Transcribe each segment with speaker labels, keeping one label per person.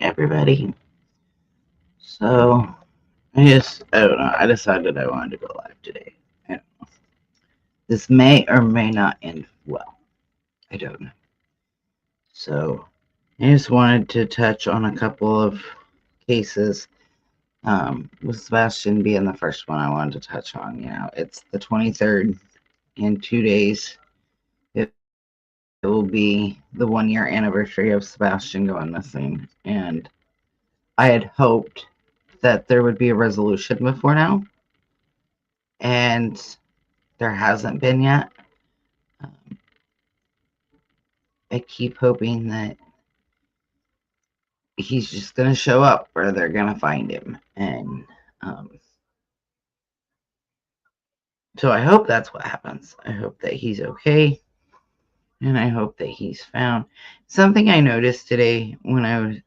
Speaker 1: everybody. So, I don't know. I decided I wanted to go live today. I don't know. This may or may not end well. I don't know. So, I just wanted to touch on a couple of cases. With Sebastian being the first one I wanted to touch on. It's the 23rd. In 2 days, it will be the 1 year anniversary of Sebastian going missing. And I had hoped that there would be a resolution before now, and there hasn't been yet. I keep hoping that he's just going to show up or they're going to find him. And so I hope that's what happens. I hope that he's okay, and I hope that he's found. Something I noticed today when I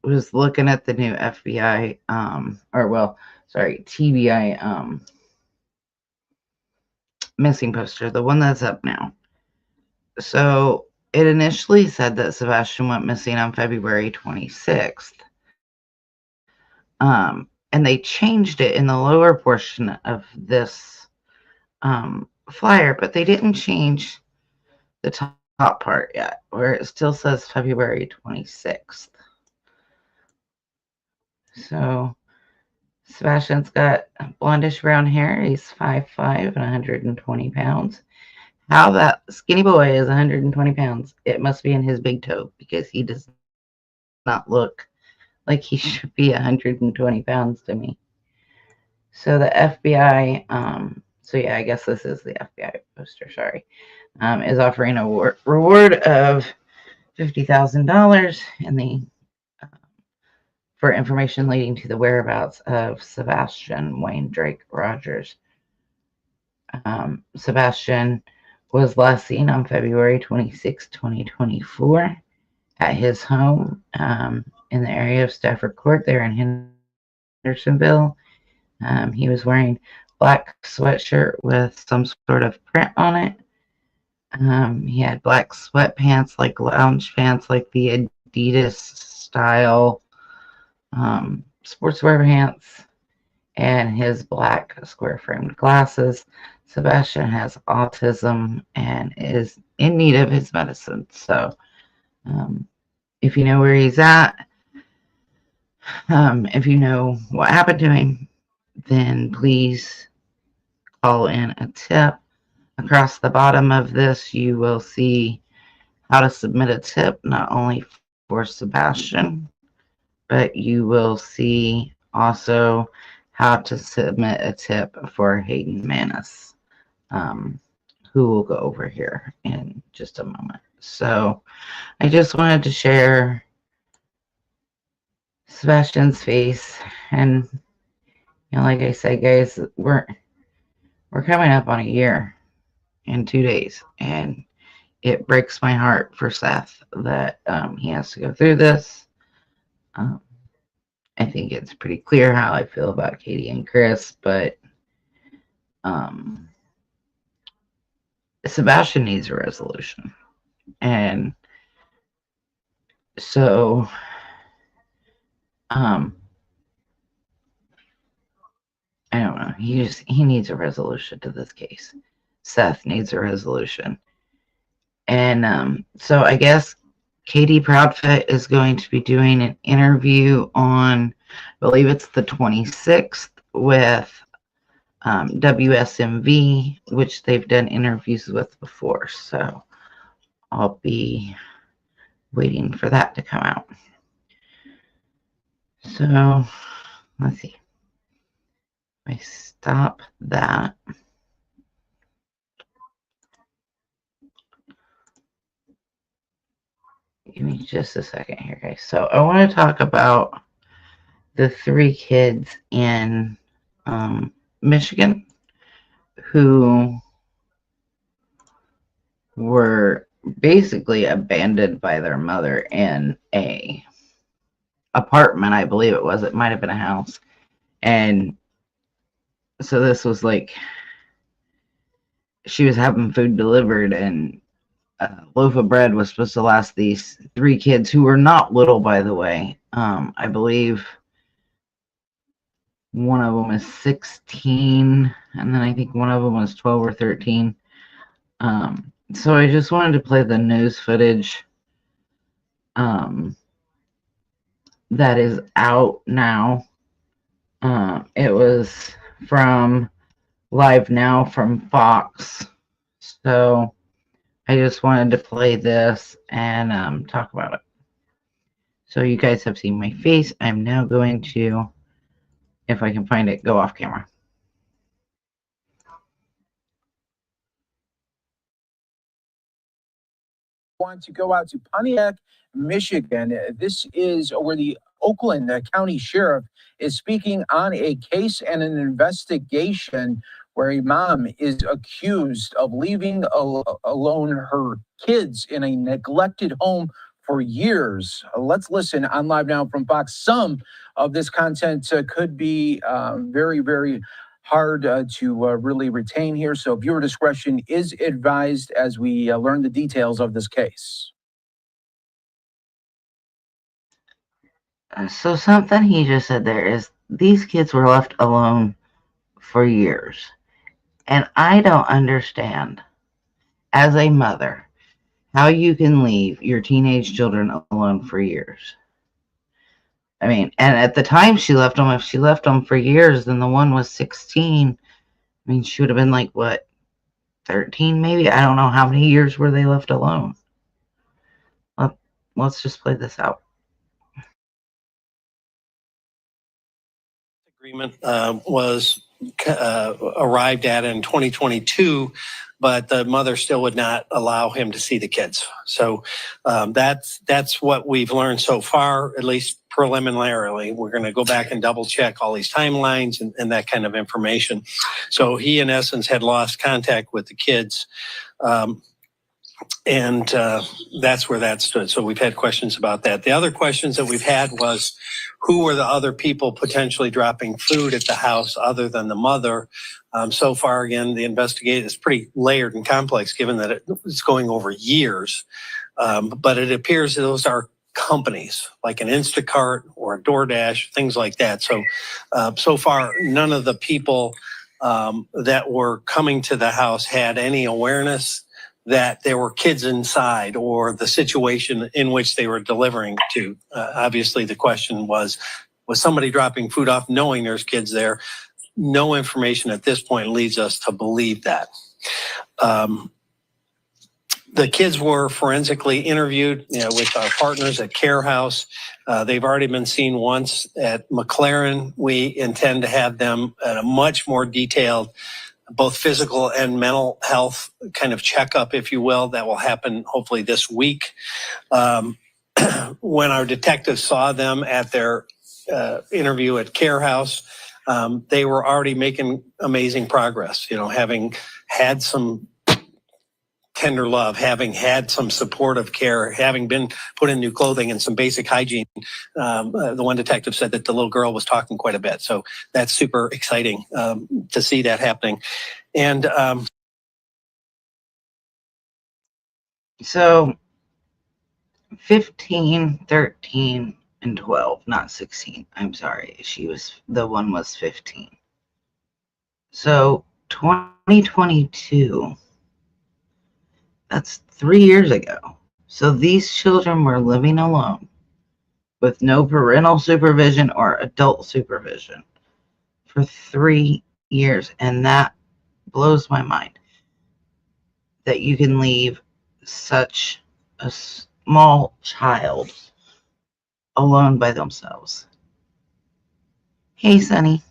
Speaker 1: was looking at the new FBI, TBI missing poster, the one that's up now. So it initially said that Sebastian went missing on February 26th. And they changed it in the lower portion of this flyer, but they didn't change the top part yet, where it still says February 26th. So Sebastian's got blondish brown hair. He's 5'5" and 120 pounds. How that skinny boy is 120 pounds, it must be in his big toe, because he does not look like he should be 120 pounds to me. So the FBI, I guess this is the FBI poster, sorry, is offering a reward of $50,000 in the for information leading to the whereabouts of Sebastian Wayne Drake Rogers. Sebastian was last seen on February 26, 2024 at his home in the area of Stafford Court there in Hendersonville. He was wearing black sweatshirt with some sort of print on it. He had black sweatpants, like lounge pants, like the Adidas style sportswear pants, and his black square framed glasses. Sebastian has autism and is in need of his medicine. So if you know where he's at, if you know what happened to him, then please call in a tip. Across the bottom of this, you will see how to submit a tip, not only for Sebastian, but you will see also how to submit a tip for Hayden Manis, who will go over here in just a moment. So I just wanted to share Sebastian's face, and like I said, guys, we're coming up on a year in 2 days, and it breaks my heart for Seth that he has to go through this. I think it's pretty clear how I feel about Katie and Chris, but Sebastian needs a resolution. And so I don't know. He needs a resolution to this case. Seth needs a resolution. And so I guess Katie Proudfoot is going to be doing an interview on, I believe it's the 26th, with WSMV, which they've done interviews with before. So I'll be waiting for that to come out. So let's see. If I stop that. Give me just a second here, guys. So I want to talk about the 3 kids in Michigan who were basically abandoned by their mother in a apartment, I believe it was. It might have been a house. And so this was like, she was having food delivered, and loaf of bread was supposed to last these 3 kids who were not little, by the way. I believe one of them is 16, and then I think one of them was 12 or 13. So I just wanted to play the news footage that is out now. It was from Live Now from Fox. So I just wanted to play this and talk about it. So you guys have seen my face. I'm now going to, if I can find it, go off camera.
Speaker 2: Want to go out to Pontiac, Michigan. This is where the Oakland County Sheriff is speaking on a case and an investigation where a mom is accused of leaving alone her kids in a neglected home for years. Let's listen on Live Now from Fox. Some of this content could be very, very hard to really retain here. So viewer discretion is advised as we learn the details of this case.
Speaker 1: So something he just said there is these kids were left alone for years. And I don't understand, as a mother, how you can leave your teenage children alone for years. I mean, and at the time she left them, if she left them for years, then the one was 16. I mean, she would have been like, what, 13 maybe? I don't know how many years were they left alone. Let's just play this out.
Speaker 3: Agreement was arrived at in 2022, but the mother still would not allow him to see the kids. So that's what we've learned so far, at least preliminarily. We're going to go back and double check all these timelines and that kind of information. So he, in essence, had lost contact with the kids. And that's where that stood. So we've had questions about that. The other questions that we've had was, who were the other people potentially dropping food at the house other than the mother? So far, again, the investigation is pretty layered and complex, given that it's going over years. But it appears that those are companies like an Instacart or a DoorDash, things like that. So so far, none of the people that were coming to the house had any awareness that there were kids inside or the situation in which they were delivering to. Obviously, the question was somebody dropping food off knowing there's kids there? No information at this point leads us to believe that. The kids were forensically interviewed with our partners at Care House. They've already been seen once at McLaren. We intend to have them at a much more detailed both physical and mental health kind of checkup, if you will, that will happen hopefully this week. When our detectives saw them at their interview at Care House, they were already making amazing progress, having had some tender love, having had some supportive care, having been put in new clothing and some basic hygiene. The one detective said that the little girl was talking quite a bit. So that's super exciting to see that happening. And
Speaker 1: so 15, 13, and 12, not 16. I'm sorry. The one was 15. So 2022, that's 3 years ago. So these children were living alone with no parental supervision or adult supervision for 3 years. And that blows my mind that you can leave such a small child alone by themselves. Hey, Sonny.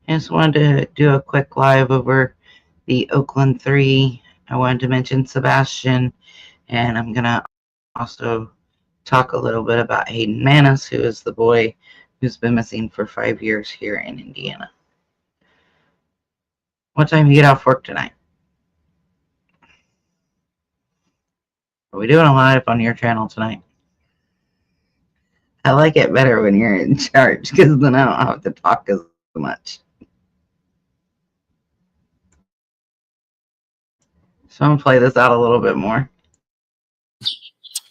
Speaker 1: I just wanted to do a quick live over the Oakland 3. I wanted to mention Sebastian, and I'm going to also talk a little bit about Hayden Manis, who is the boy who's been missing for 5 years here in Indiana. What time do you get off work tonight? Are we doing a live on your channel tonight? I like it better when you're in charge, because then I don't have to talk as much. So I'm gonna play this out a little bit more.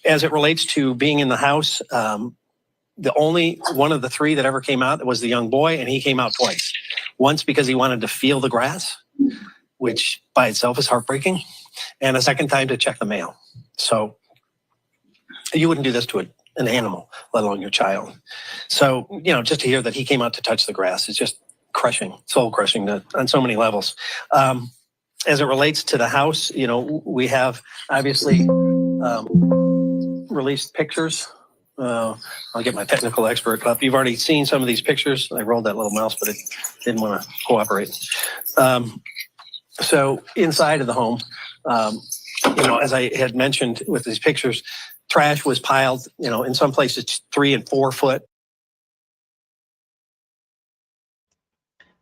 Speaker 3: As it relates to being in the house, the only one of the three that ever came out was the young boy, and he came out twice. Once because he wanted to feel the grass, which by itself is heartbreaking, and a second time to check the mail. So you wouldn't do this to an animal, let alone your child. So, just to hear that he came out to touch the grass is just crushing, soul crushing on so many levels. As it relates to the house, we have obviously released pictures. I'll get my technical expert up. You've already seen some of these pictures. I rolled that little mouse, but it didn't want to cooperate. So inside of the home, as I had mentioned with these pictures, trash was piled, in some places 3 and 4 foot.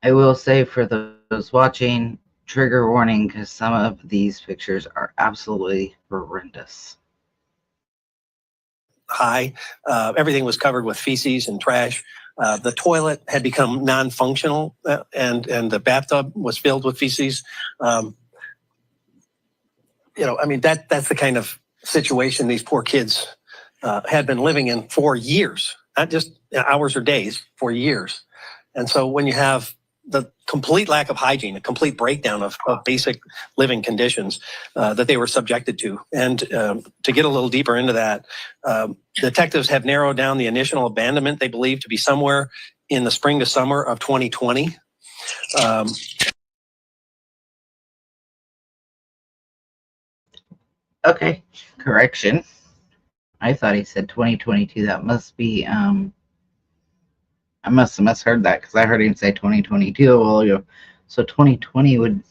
Speaker 1: I will say for those watching, trigger warning, because some of these pictures are absolutely horrendous.
Speaker 3: High. Everything was covered with feces and trash. The toilet had become non-functional, and the bathtub was filled with feces. That's the kind of situation these poor kids had been living in for years, not just hours or days, for years. And so when you have the complete lack of hygiene, a complete breakdown of basic living conditions that they were subjected to. And to get a little deeper into that, detectives have narrowed down the initial abandonment they believe to be somewhere in the spring to summer of 2020.
Speaker 1: Okay, correction. I thought he said 2022. That must be, I must have misheard that because I heard him say 2022 a while ago. So 2020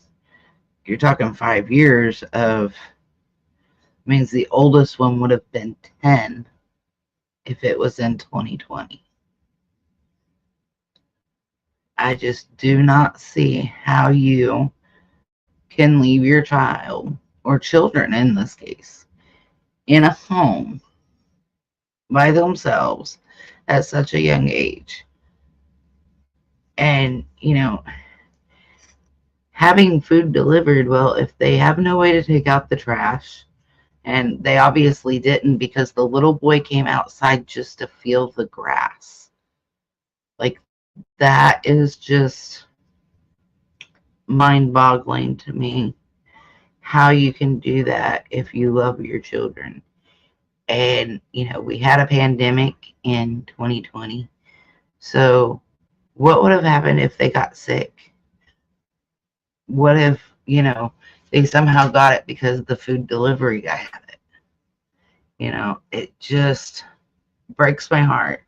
Speaker 1: you're talking 5 years of, means the oldest one would have been 10 if it was in 2020. I just do not see how you can leave your child, or children in this case, in a home by themselves at such a young age. And, having food delivered, well, if they have no way to take out the trash, and they obviously didn't because the little boy came outside just to feel the grass. Like, that is just mind-boggling to me, how you can do that if you love your children. And, we had a pandemic in 2020. So what would have happened if they got sick? What if, they somehow got it because the food delivery guy had it? It just breaks my heart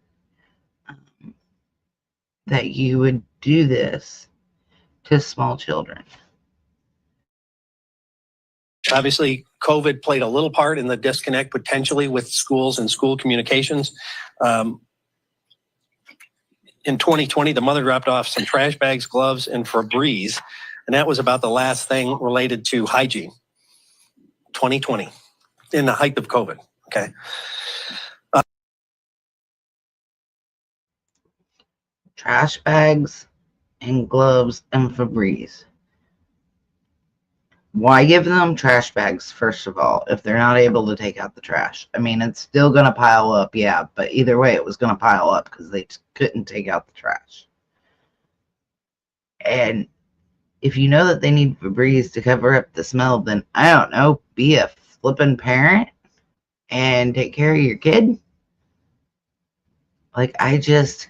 Speaker 1: that you would do this to small children.
Speaker 3: Obviously, COVID played a little part in the disconnect potentially with schools and school communications. In 2020, the mother dropped off some trash bags, gloves, and Febreze, and that was about the last thing related to hygiene. 2020, in the height of COVID. Okay.
Speaker 1: Trash bags and gloves and Febreze. Why give them trash bags, first of all, if they're not able to take out the trash? I mean, it's still going to pile up, yeah, but either way, it was going to pile up because they couldn't take out the trash. And if you know that they need Febreze to cover up the smell, then, I don't know, be a flippin' parent and take care of your kid. Like, I just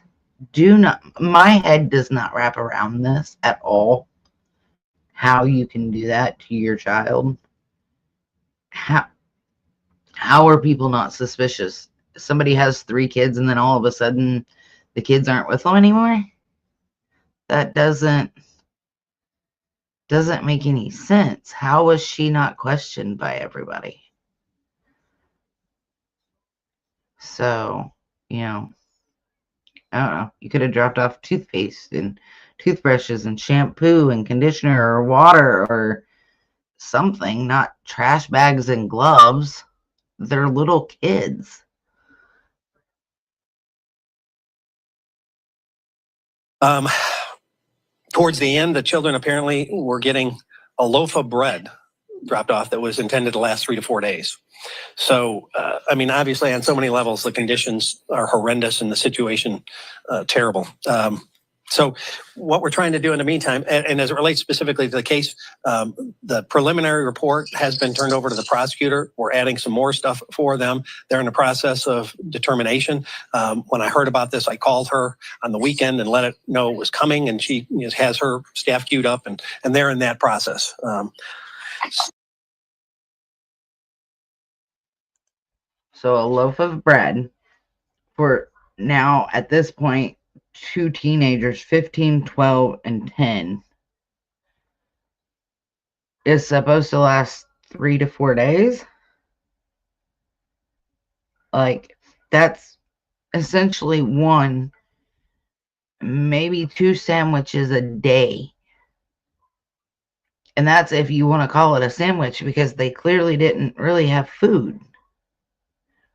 Speaker 1: do not, my head does not wrap around this at all. How you can do that to your child. How are people not suspicious? Somebody has 3 kids and then all of a sudden the kids aren't with them anymore? That doesn't make any sense. How was she not questioned by everybody? So, I don't know. You could have dropped off toothpaste and toothbrushes and shampoo and conditioner or water or something, not trash bags and gloves. They're little kids.
Speaker 3: Towards the end, the children apparently were getting a loaf of bread dropped off that was intended to last 3 to 4 days. So, I mean, obviously on so many levels, the conditions are horrendous and the situation terrible. So what we're trying to do in the meantime, and as it relates specifically to the case, the preliminary report has been turned over to the prosecutor. We're adding some more stuff for them. They're in the process of determination. When I heard about this, I called her on the weekend and let it know it was coming, and she has her staff queued up, and they're in that process.
Speaker 1: So a loaf of bread for now, at this point, 2 teenagers, 15, 12, and 10, is supposed to last 3 to 4 days. Like, that's essentially 1, maybe 2 sandwiches a day. And that's if you want to call it a sandwich, because they clearly didn't really have food.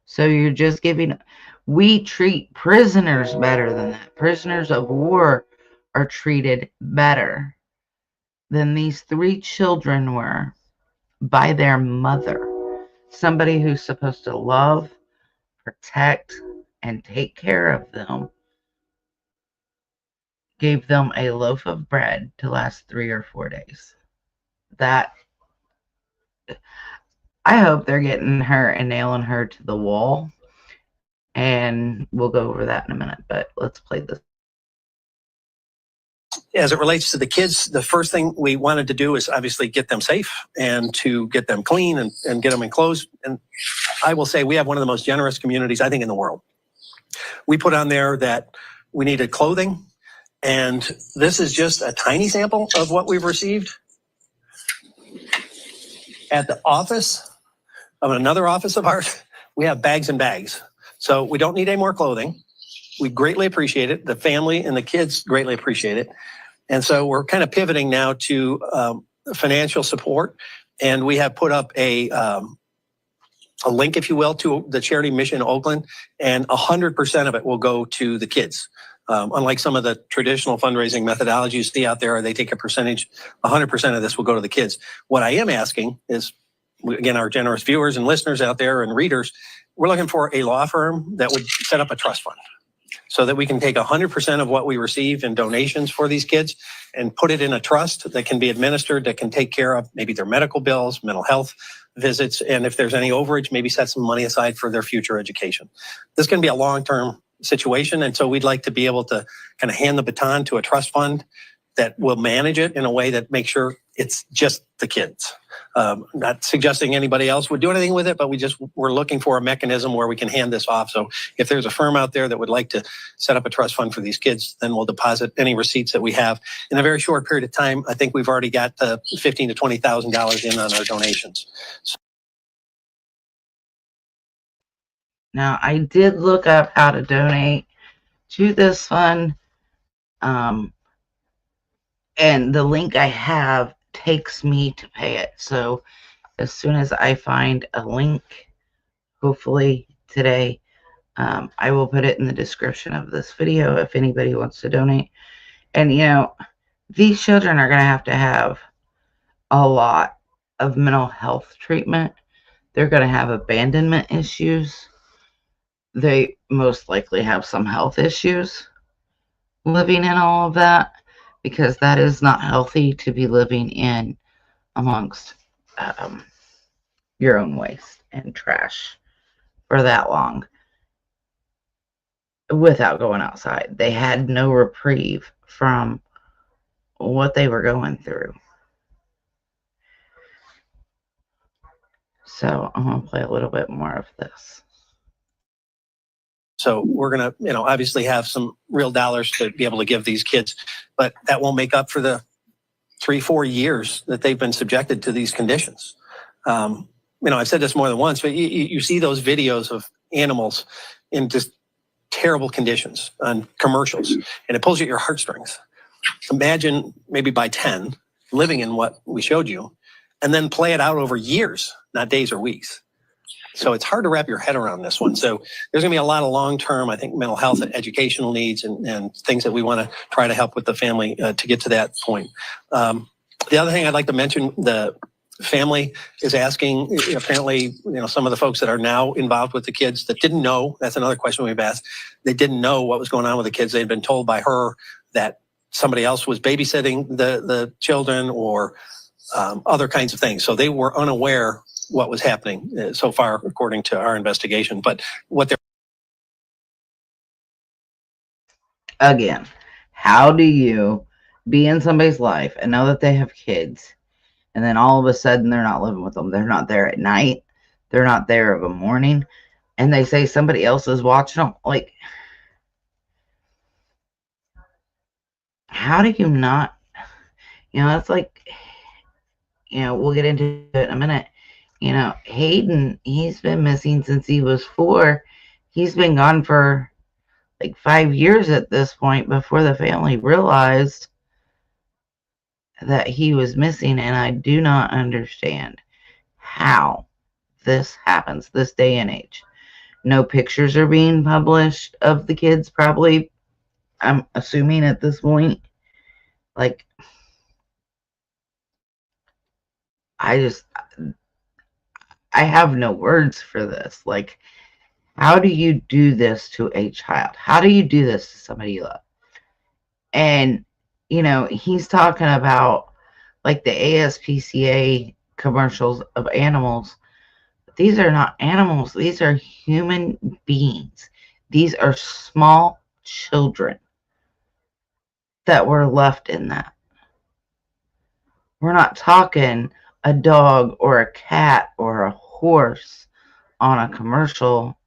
Speaker 1: So you're just giving... We treat prisoners better than that. Prisoners of war are treated better than these 3 children were by their mother. Somebody who's supposed to love, protect, and take care of them gave them a loaf of bread to last 3 or 4 days. That... I hope they're getting her and nailing her to the wall. And we'll go over that in a minute, but let's play this.
Speaker 3: As it relates to the kids, the first thing we wanted to do is obviously get them safe and to get them clean and get them enclosed. And I will say we have one of the most generous communities, I think, in the world. We put on there that we needed clothing, and this is just a tiny sample of what we've received. At the office of another office of ours, we have bags and bags. So we don't need any more clothing. We greatly appreciate it. The family and the kids greatly appreciate it. And so we're kind of pivoting now to financial support. And we have put up a link, if you will, to the charity mission in Oakland, and 100% of it will go to the kids. Unlike some of the traditional fundraising methodologies you see out there, they take a percentage. 100% of this will go to the kids. What I am asking is, again, our generous viewers and listeners out there and readers, we're looking for a law firm that would set up a trust fund so that we can take 100% of what we receive in donations for these kids and put it in a trust that can be administered, that can take care of maybe their medical bills, mental health visits, and if there's any overage, maybe set some money aside for their future education. This is going to be a long-term situation, and so we'd like to be able to kind of hand the baton to a trust fund that will manage it in a way that makes sure it's just the kids. Not suggesting anybody else would do anything with it, but we're looking for a mechanism where we can hand this off. So if there's a firm out there that would like to set up a trust fund for these kids, then we'll deposit any receipts that we have. In a very short period of time, I think we've already got $15,000 to $20,000 in on our donations.
Speaker 1: Now, I did look up how to donate to this fund. And the link I have takes me to pay it. So as soon as I find a link, hopefully today, I will put it in the description of this video if anybody wants to donate. And you know, these children are going to have a lot of mental health treatment. They're going to have abandonment issues. They most likely have some health issues living in all of that, because that is not healthy to be living in amongst your own waste and trash for that long without going outside. They had no reprieve from what they were going through. So I'm going to play a little bit more of this.
Speaker 3: So we're going to, obviously have some real dollars to be able to give these kids, but that won't make up for the 3-4 years that they've been subjected to these conditions. I've said this more than once, but you see those videos of animals in just terrible conditions on commercials, and it pulls at your heartstrings. Imagine maybe by 10 living in what we showed you, and then play it out over years, not days or weeks. So it's hard to wrap your head around this one. So there's going to be a lot of long-term, I think, mental health and educational needs and things that we want to try to help with the family to get to that point. The other thing I'd like to mention, the family is asking, apparently, some of the folks that are now involved with the kids that didn't know, that's another question we've asked. They didn't know what was going on with the kids. They'd been told by her that somebody else was babysitting the children or other kinds of things. So they were unaware what was happening so far, according to our investigation. But what they're
Speaker 1: Again, how do you be in somebody's life and know that they have kids, and then all of a sudden they're not living with them? They're not there at night. They're not there of a morning. And they say somebody else is watching them. Like, how do you not? It's like, we'll get into it in a minute. Hayden, he's been missing since he was 4. He's been gone for like 5 years at this point before the family realized that he was missing. And I do not understand how this happens this day and age. No pictures are being published of the kids, probably, I'm assuming at this point. Like, I have no words for this. Like, how do you do this to a child? How do you do this to somebody you love? And, he's talking about like the ASPCA commercials of animals. These are not animals. These are human beings. These are small children that were left in that. We're not talking a dog or a cat or a horse on a commercial.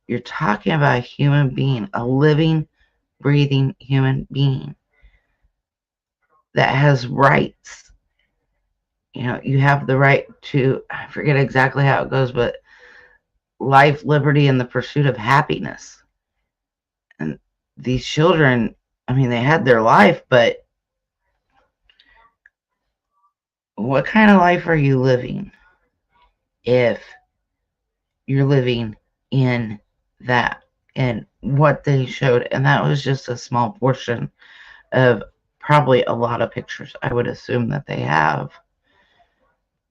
Speaker 1: You're talking about a human being, a living, breathing human being that has rights. You have the right to, I forget exactly how it goes, but life, liberty, and the pursuit of happiness. And these children, they had their life, but what kind of life are you living if you're living in that? And what they showed, and that was just a small portion of probably a lot of pictures I would assume that they have.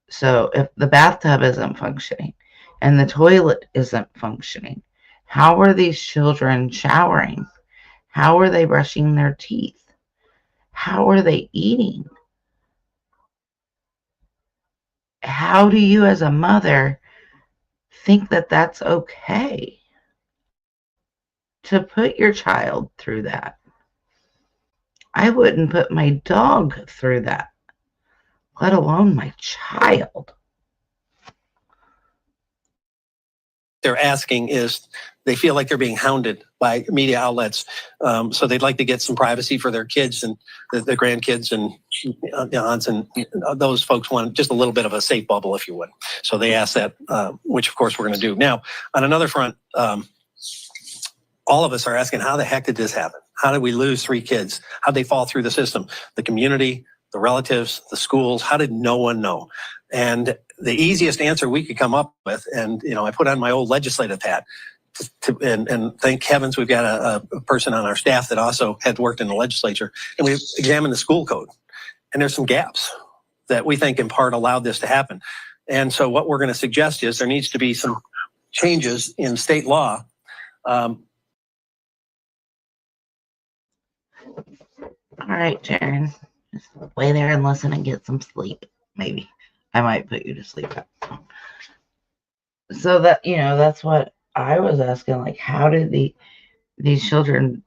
Speaker 1: So if the bathtub isn't functioning and the toilet isn't functioning, how are these children showering? How are they brushing their teeth? How are they eating? How do you as a mother think that that's okay to put your child through that? I wouldn't put my dog through that, let alone my child.
Speaker 3: They're asking is they feel like they're being hounded by media outlets. So they'd like to get some privacy for their kids and the grandkids and aunts, and those folks want just a little bit of a safe bubble, if you would. So they asked that, which of course we're going to do. Now, on another front, all of us are asking, how the heck did this happen? How did we lose 3 kids? How'd they fall through the system? The community, the relatives, the schools, how did no one know? And the easiest answer we could come up with, and I put on my old legislative hat, and thank heavens we've got a person on our staff that also had worked in the legislature, and we examined the school code. And there's some gaps that we think in part allowed this to happen. And so what we're going to suggest is there needs to be some changes in state law.
Speaker 1: All right, Jaren, just lay there and listen and get some sleep. Maybe I might put you to sleep. So that, that's what I was asking. Like, how did these children,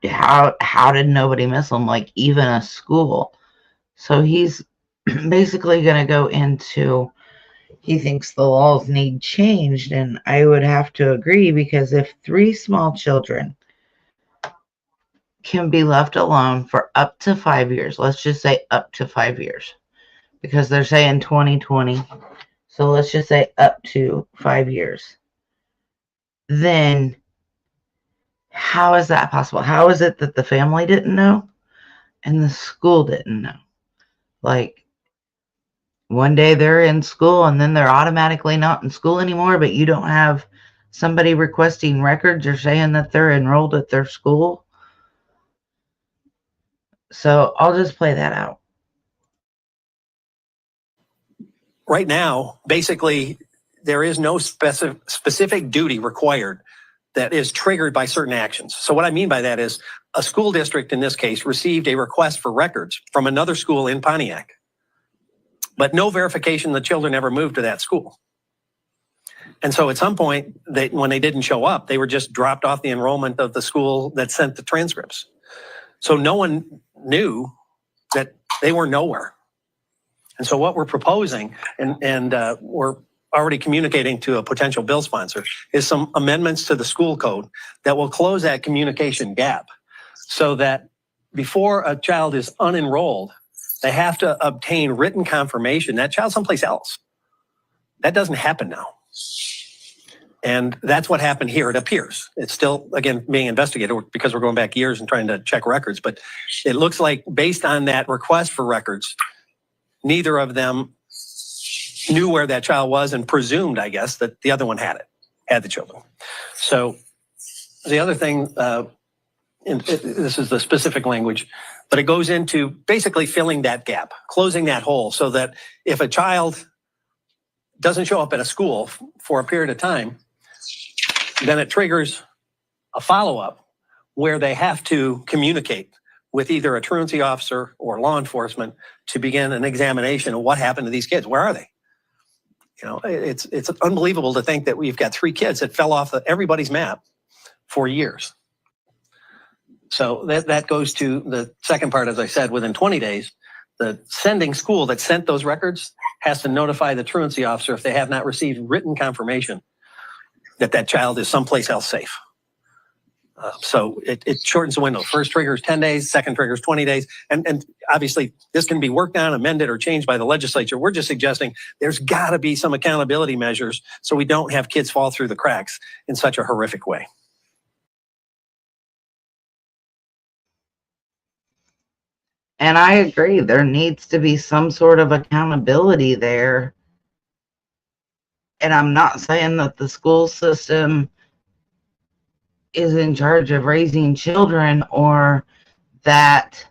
Speaker 1: how did nobody miss them? Like, even a school. So he's basically going to go into, he thinks the laws need changed. And I would have to agree, because if 3 small children can be left alone for up to 5 years, let's just say up to 5 years, because they're saying 2020. So let's just say up to 5 years. Then how is that possible? How is it that the family didn't know and the school didn't know? Like, one day they're in school and then they're automatically not in school anymore, but you don't have somebody requesting records or saying that they're enrolled at their school. So I'll just play that out.
Speaker 3: right now, basically, there is no specific duty required that is triggered by certain actions. So what I mean by that is a school district, in this case, received a request for records from another school in Pontiac, but no verification the children ever moved to that school. And so at some point, when they didn't show up, they were just dropped off the enrollment of the school that sent the transcripts. So no one knew that they were nowhere. And so what we're proposing, and we're already communicating to a potential bill sponsor, is some amendments to the school code that will close that communication gap so that before a child is unenrolled, they have to obtain written confirmation that child's someplace else. That doesn't happen now. And that's what happened here, it appears. It's still, again, being investigated because we're going back years and trying to check records. But it looks like based on that request for records, neither of them knew where that child was and presumed, I guess, that the other one had the children. So the other thing, this is the specific language, but it goes into basically filling that gap, closing that hole so that if a child doesn't show up at a school for a period of time, then it triggers a follow-up where they have to communicate with either a truancy officer or law enforcement to begin an examination of what happened to these kids. Where are they? You know, it's unbelievable to think that we've got 3 kids that fell off everybody's map for years. So that goes to the second part, as I said, within 20 days, the sending school that sent those records has to notify the truancy officer if they have not received written confirmation that that child is someplace else safe. So it shortens the window. First trigger is 10 days, second trigger is 20 days. And obviously this can be worked on, amended, or changed by the legislature. We're just suggesting there's gotta be some accountability measures so we don't have kids fall through the cracks in such a horrific way.
Speaker 1: And I agree, there needs to be some sort of accountability there. And I'm not saying that the school system is in charge of raising children or that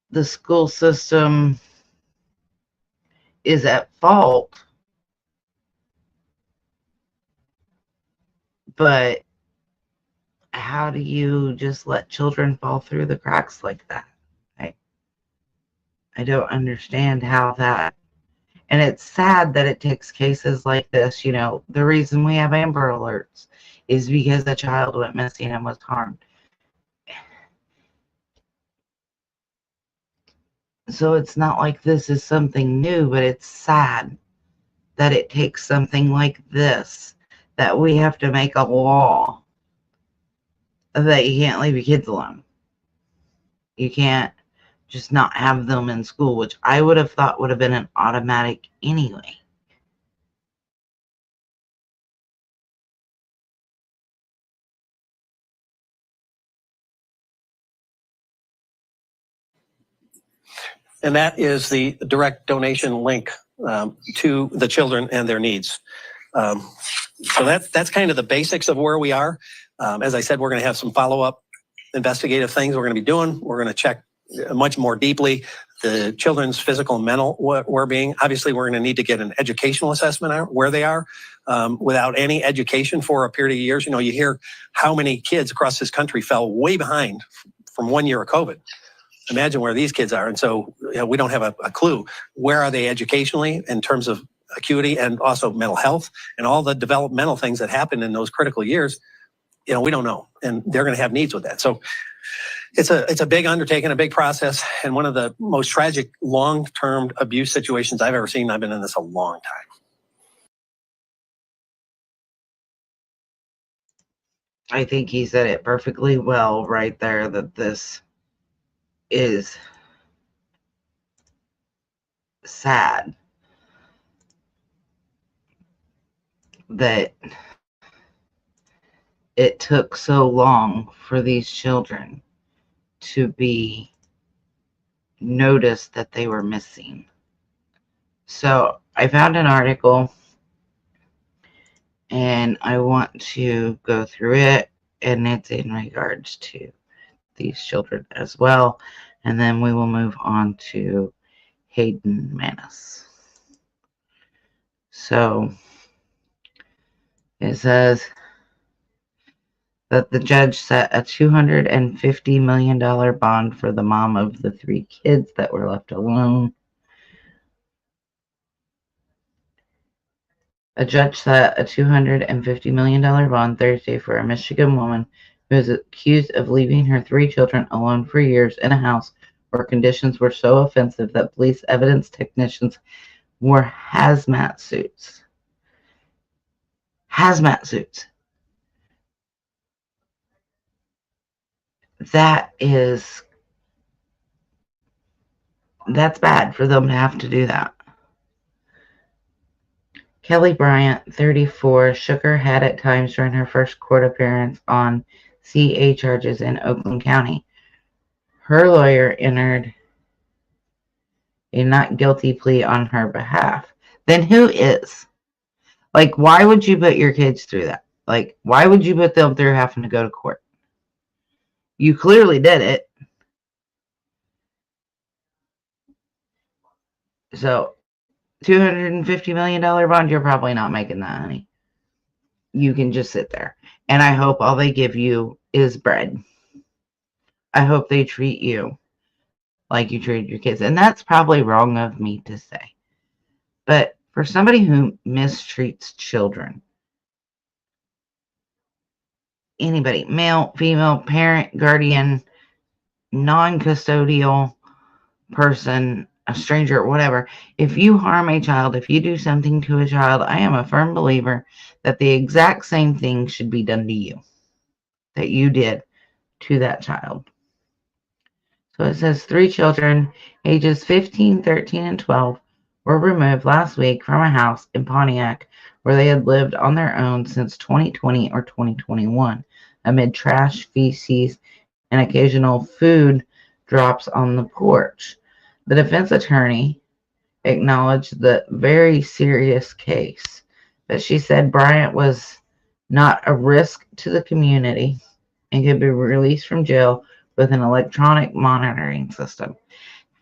Speaker 1: the school system is at fault. But how do you just let children fall through the cracks like that? I don't understand how that, and it's sad that it takes cases like this. You know, the reason we have Amber Alerts is because a child went missing and was harmed. So it's not like this is something new, but it's sad that it takes something like this, that we have to make a law that you can't leave your kids alone. You can't just not have them in school, which I would have thought would have been an automatic anyway.
Speaker 3: And that is the direct donation link to the children and their needs. So that's kind of the basics of where we are. As I said, we're going to have some follow-up investigative things we're going to be doing. We're going to check much more deeply the children's physical and mental well-being. Obviously, we're going to need to get an educational assessment on where they are. Without any education for a period of years, you know, you hear how many kids across this country fell way behind from 1 year of COVID. Imagine where these kids are. And so you know, we don't have a clue. Where are they educationally in terms of acuity and also mental health and all the developmental things that happen in those critical years? You know, we don't know. And they're going to have needs with that. So it's a big undertaking, a big process, and one of the most tragic long-term abuse situations I've ever seen. I've been in this a long time.
Speaker 1: I think he said it perfectly well right there, that this is sad that it took so long for these children to be noticed that they were missing. So I found an article and I want to go through it, and it's in regards to these children as well, and then we will move on to Hayden Manis. So it says that the judge set a $250 million bond for the mom of the 3 kids that were left alone. A judge set a $250 million bond Thursday for a Michigan woman who is accused of leaving her 3 children alone for years in a house where conditions were so offensive that police evidence technicians wore hazmat suits. Hazmat suits. That's bad for them to have to do that. Kelly Bryant, 34, shook her head at times during her first court appearance on CA charges in Oakland County. Her lawyer entered a not guilty plea on her behalf. Then who is? Like, why would you put your kids through that? Like, why would you put them through having to go to court? You clearly did it. So, $250 million bond, you're probably not making that, honey. You can just sit there. And I hope all they give you is bread. I hope they treat you like you treated your kids. And that's probably wrong of me to say. But for somebody who mistreats children, anybody, male, female, parent, guardian, non-custodial person, a stranger, whatever, if you harm a child, if you do something to a child, I am a firm believer that the exact same thing should be done to you that you did to that child. So it says 3 children, ages 15, 13, and 12, were removed last week from a house in Pontiac where they had lived on their own since 2020 or 2021, amid trash, feces, and occasional food drops on the porch. The defense attorney acknowledged the very serious case, but she said Bryant was not a risk to the community and could be released from jail with an electronic monitoring system.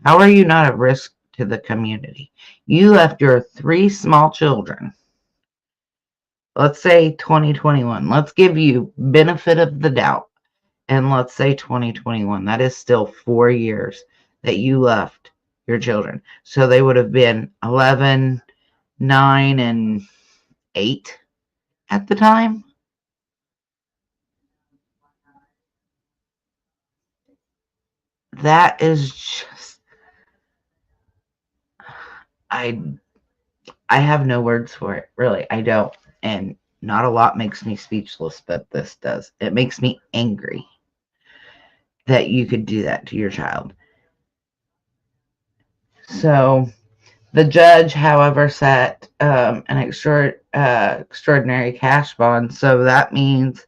Speaker 1: How are you not a risk to the community? You left your 3 small children. Let's say 2021. Let's give you benefit of the doubt. And let's say 2021. That is still 4 years that you left your children. So they would have been 11, 9, and 8 at the time. That is just, I have no words for it, really. I don't. And not a lot makes me speechless, but this does. It makes me angry that you could do that to your child. So the judge, however, set an extraordinary cash bond. So that means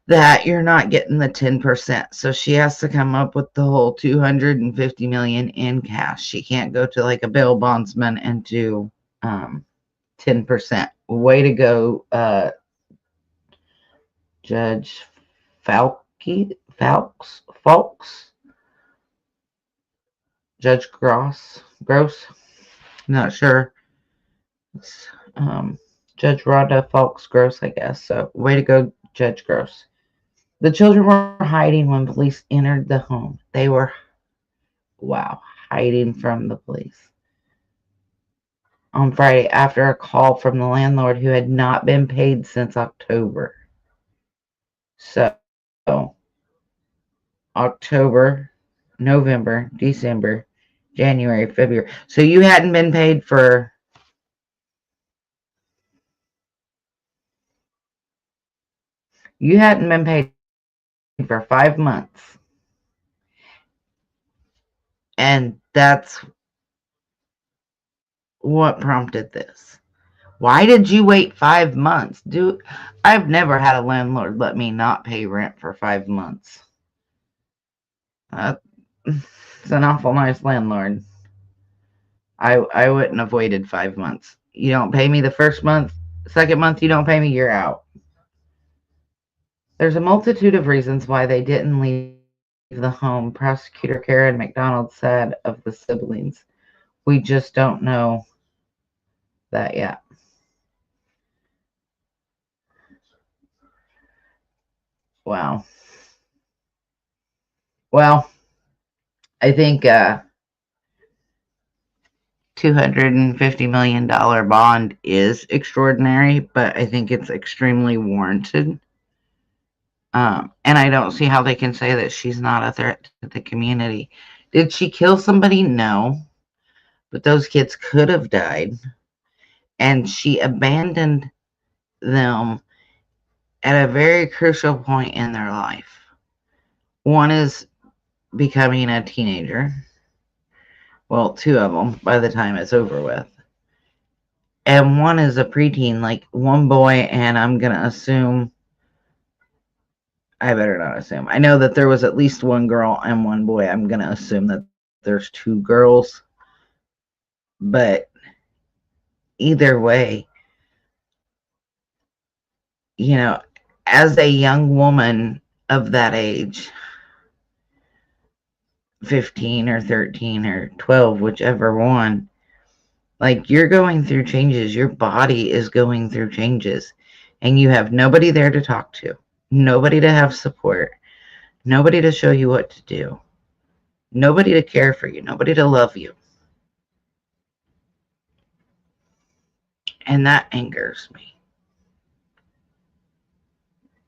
Speaker 1: that you're not getting the 10%. So she has to come up with the whole $250 million in cash. She can't go to like a bail bondsman and do 10%. Way to go, Judge Fawkes, Judge Gross, not sure. It's, Judge Rhonda Fawkes Gross, I guess. So way to go, Judge Gross. The children were hiding when police entered the home. They were, hiding from the police on Friday after a call from the landlord who had not been paid since October. So, October, November, December, January, February. So you hadn't been paid for for 5 months. And that's what prompted this. Why did you wait 5 months? I've never had a landlord let me not pay rent for 5 months. It's an awful nice landlord. I wouldn't have waited 5 months. You don't pay me the first month, second month you don't pay me, you're out. There's a multitude of reasons why they didn't leave the home, Prosecutor Karen McDonald said of the siblings. We just don't know that yet. Wow. Well, I think $250 million bond is extraordinary, but I think it's extremely warranted. And I don't see how they can say that she's not a threat to the community. Did she kill somebody? No. But those kids could have died. And she abandoned them at a very crucial point in their life. One is becoming a teenager. Well, two of them by the time it's over with. And one is a preteen, like one boy, and I'm going to assume, I better not assume. I know that there was at least one girl and one boy. I'm going to assume that there's two girls. But either way, you know, as a young woman of that age, 15 or 13 or 12, whichever one, like, you're going through changes. Your body is going through changes. And you have nobody there to talk to. Nobody to have support. Nobody to show you what to do. Nobody to care for you. Nobody to love you. And that angers me.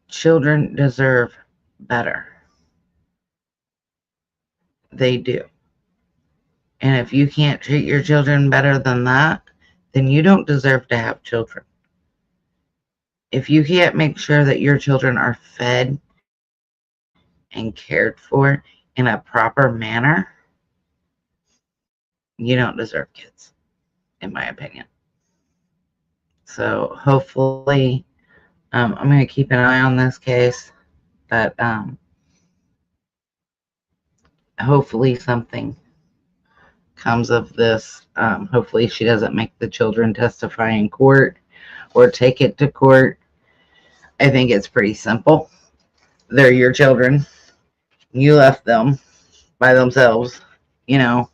Speaker 1: Children deserve better. They do. And if you can't treat your children better than that, then you don't deserve to have children. If you can't make sure that your children are fed and cared for in a proper manner, you don't deserve kids, in my opinion. So hopefully, I'm going to keep an eye on this case, but hopefully something comes of this. Hopefully she doesn't make the children testify in court or take it to court. I think it's pretty simple. They're your children. You left them by themselves, you know.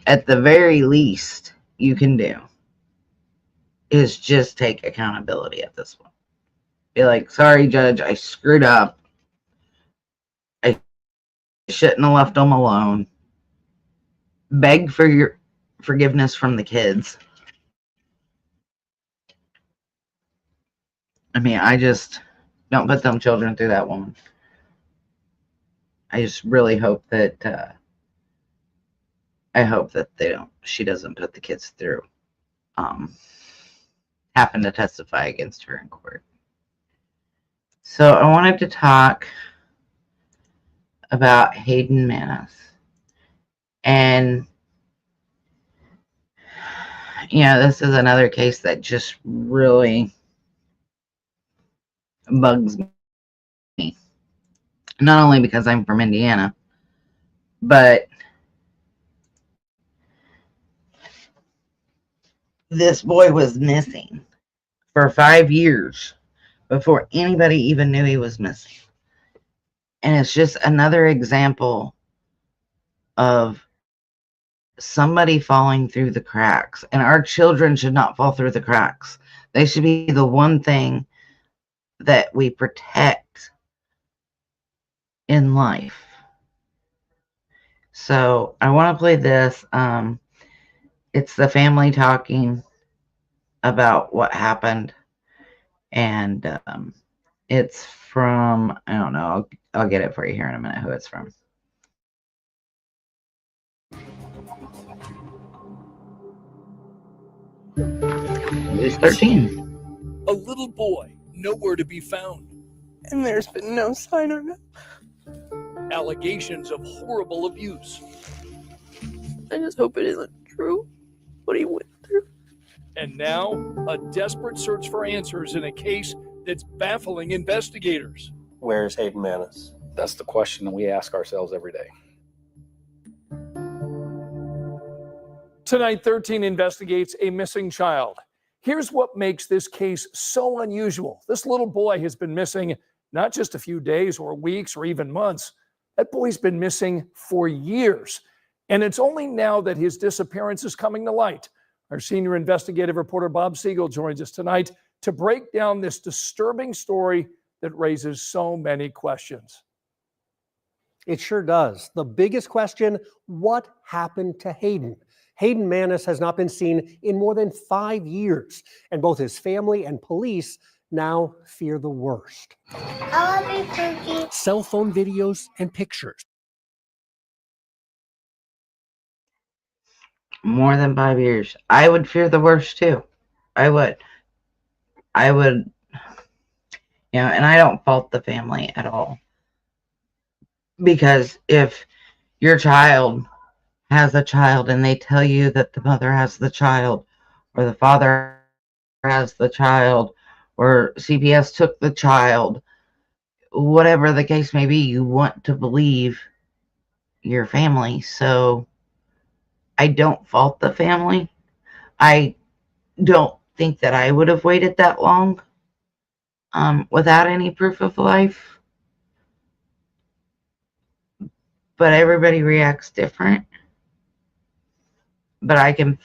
Speaker 1: At the very least you can do is just take accountability at this point. Be like, sorry, judge, I screwed up. I shouldn't have left them alone. Beg for your forgiveness from the kids. I mean, I just don't put them children through that woman. I just really hope that she doesn't put the kids through having to testify against her in court. So I wanted to talk about Hayden Manis. And, you know, this is another case that just really bugs me. Not only because I'm from Indiana, but this boy was missing for 5 years before anybody even knew he was missing. And it's just another example of somebody falling through the cracks. And our children should not fall through the cracks. They should be the one thing that we protect in life. So I want to play this. It's the family talking about what happened. And it's from, I don't know, I'll get it for you here in a minute who it's from. He's 13.
Speaker 4: A little boy, nowhere to be found.
Speaker 5: And there's been no sign of it.
Speaker 4: Allegations of horrible abuse.
Speaker 5: I just hope it isn't true, what he went through.
Speaker 4: And now, a desperate search for answers in a case that's baffling investigators.
Speaker 6: Where's Hayden Manis?
Speaker 7: That's the question we ask ourselves every day.
Speaker 4: Tonight, 13 investigates a missing child. Here's what makes this case so unusual. This little boy has been missing not just a few days or weeks or even months. That boy's been missing for years. And it's only now that his disappearance is coming to light. Our senior investigative reporter Bob Siegel joins us tonight to break down this disturbing story that raises so many questions.
Speaker 6: It sure does. The biggest question, what happened to Hayden? Hayden Manis has not been seen in more than 5 years, and both his family and police now fear the worst.
Speaker 8: I love you, Cookie.
Speaker 6: Cell phone videos and pictures.
Speaker 1: More than 5 years. I would fear the worst too. I would, and I don't fault the family at all. Because if your child has a child and they tell you that the mother has the child, or the father has the child, or CPS took the child, whatever the case may be, you want to believe your family. So I don't fault the family. I don't think that I would have waited that long without any proof of life. But everybody reacts different. But I can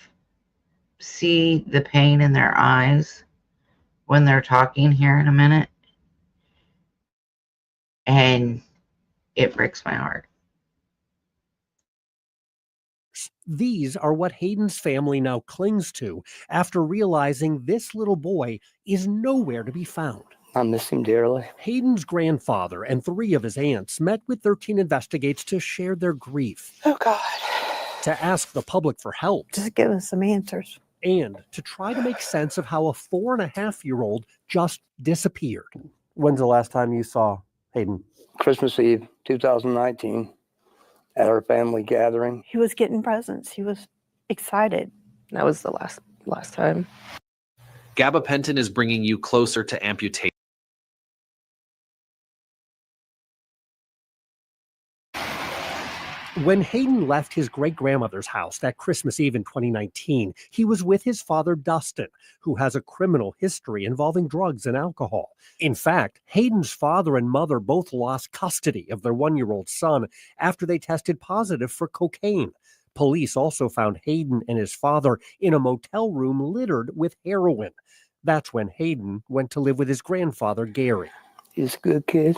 Speaker 1: see the pain in their eyes when they're talking here in a minute. And it breaks my heart.
Speaker 6: These are what Hayden's family now clings to after realizing this little boy is nowhere to be found.
Speaker 9: I miss him dearly.
Speaker 6: Hayden's grandfather and 3 of his aunts met with 13 Investigates to share their grief.
Speaker 9: Oh, God.
Speaker 6: To ask the public for help.
Speaker 10: Just give us some answers.
Speaker 6: And to try to make sense of how a 4.5-year-old just disappeared. When's the last time you saw Hayden?
Speaker 9: Christmas Eve, 2019, at our family gathering.
Speaker 10: He was getting presents. He was excited.
Speaker 5: That was the last time.
Speaker 11: Gabapentin is bringing you closer to amputation.
Speaker 6: When Hayden left his great-grandmother's house that Christmas Eve in 2019, he was with his father, Dustin, who has a criminal history involving drugs and alcohol. In fact, Hayden's father and mother both lost custody of their 1-year-old son after they tested positive for cocaine. Police also found Hayden and his father in a motel room littered with heroin. That's when Hayden went to live with his grandfather, Gary.
Speaker 9: He's a good kid.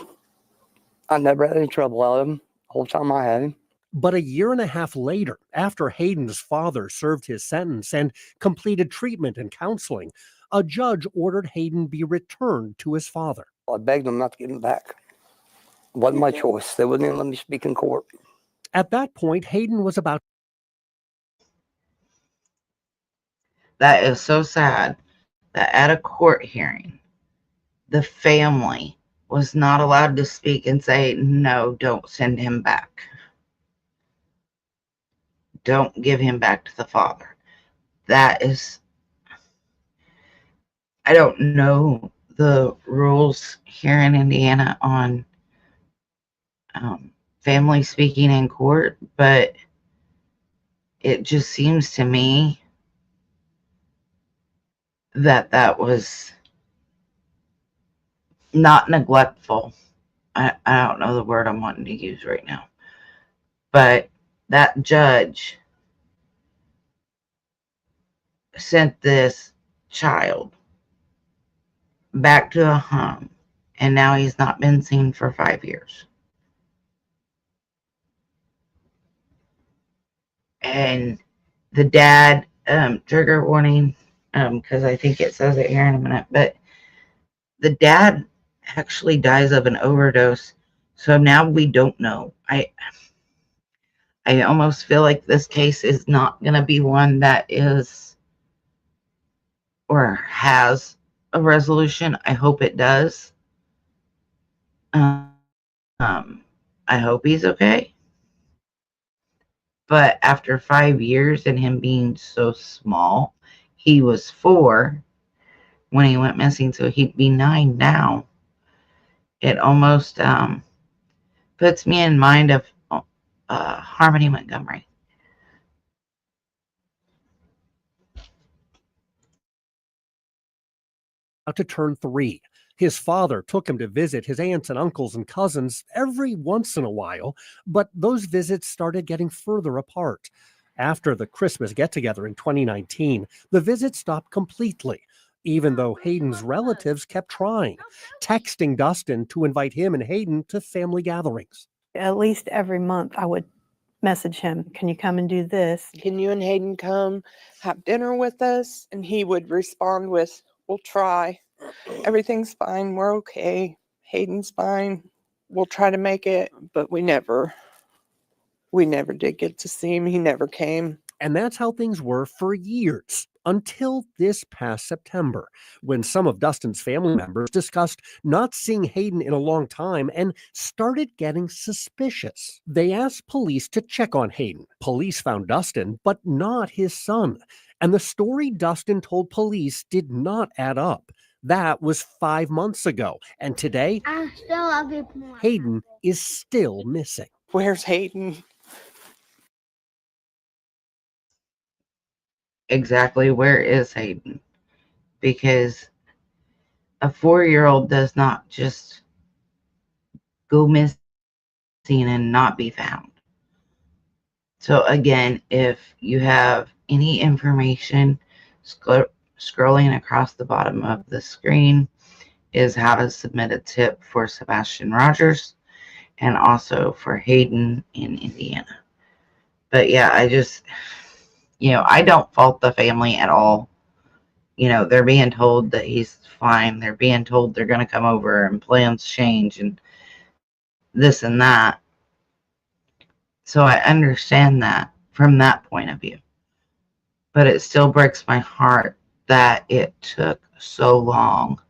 Speaker 9: I never had any trouble out of him the whole time I had him.
Speaker 6: But 1.5 years later, after Hayden's father served his sentence and completed treatment and counseling, a judge ordered Hayden be returned to his father.
Speaker 9: I begged them not to give him back. It wasn't my choice. They wouldn't even let me speak in court.
Speaker 6: At that point, Hayden was about...
Speaker 1: That is so sad that at a court hearing, the family was not allowed to speak and say, no, don't send him back. Don't give him back to the father. That is, I don't know the rules here in Indiana on family speaking in court, but it just seems to me that that was not neglectful. I don't know the word I'm wanting to use right now, but that judge sent this child back to a home, and now he's not been seen for 5 years. And the dad, trigger warning, because I think it says it here in a minute, but the dad actually dies of an overdose. So now we don't know. I almost feel like this case is not going to be one that is or has a resolution. I hope it does. I hope he's okay. But after 5 years and him being so small, he was 4 when he went missing, so he'd be 9 now. It almost puts me in mind of Harmony Montgomery.
Speaker 6: To turn 3. His father took him to visit his aunts and uncles and cousins every once in a while, but those visits started getting further apart. After the Christmas get-together in 2019, the visit stopped completely, even though Hayden's relatives kept trying, texting Dustin to invite him and Hayden to family gatherings.
Speaker 10: At least every month I would message him, can you come and do this?
Speaker 5: Can you and Hayden come have dinner with us? And he would respond with, we'll try. Everything's fine. We're okay. Hayden's fine. We'll try to make it. But we never did get to see him. He never came.
Speaker 6: And that's how things were for years, until this past September, when some of Dustin's family members discussed not seeing Hayden in a long time and started getting suspicious. They asked police to check on Hayden. Police found Dustin, but not his son. And the story Dustin told police did not add up. That was 5 months ago. And today, Hayden is still missing.
Speaker 5: Where's Hayden?
Speaker 1: Exactly where is Hayden? Because a 4-year-old does not just go missing and not be found. So again, if you have any information, scrolling across the bottom of the screen is how to submit a tip for Sebastian Rogers and also for Hayden in Indiana. But yeah, I just, I don't fault the family at all. They're being told that he's fine. They're being told they're going to come over and plans change and this and that. So I understand that from that point of view. But it still breaks my heart that it took so long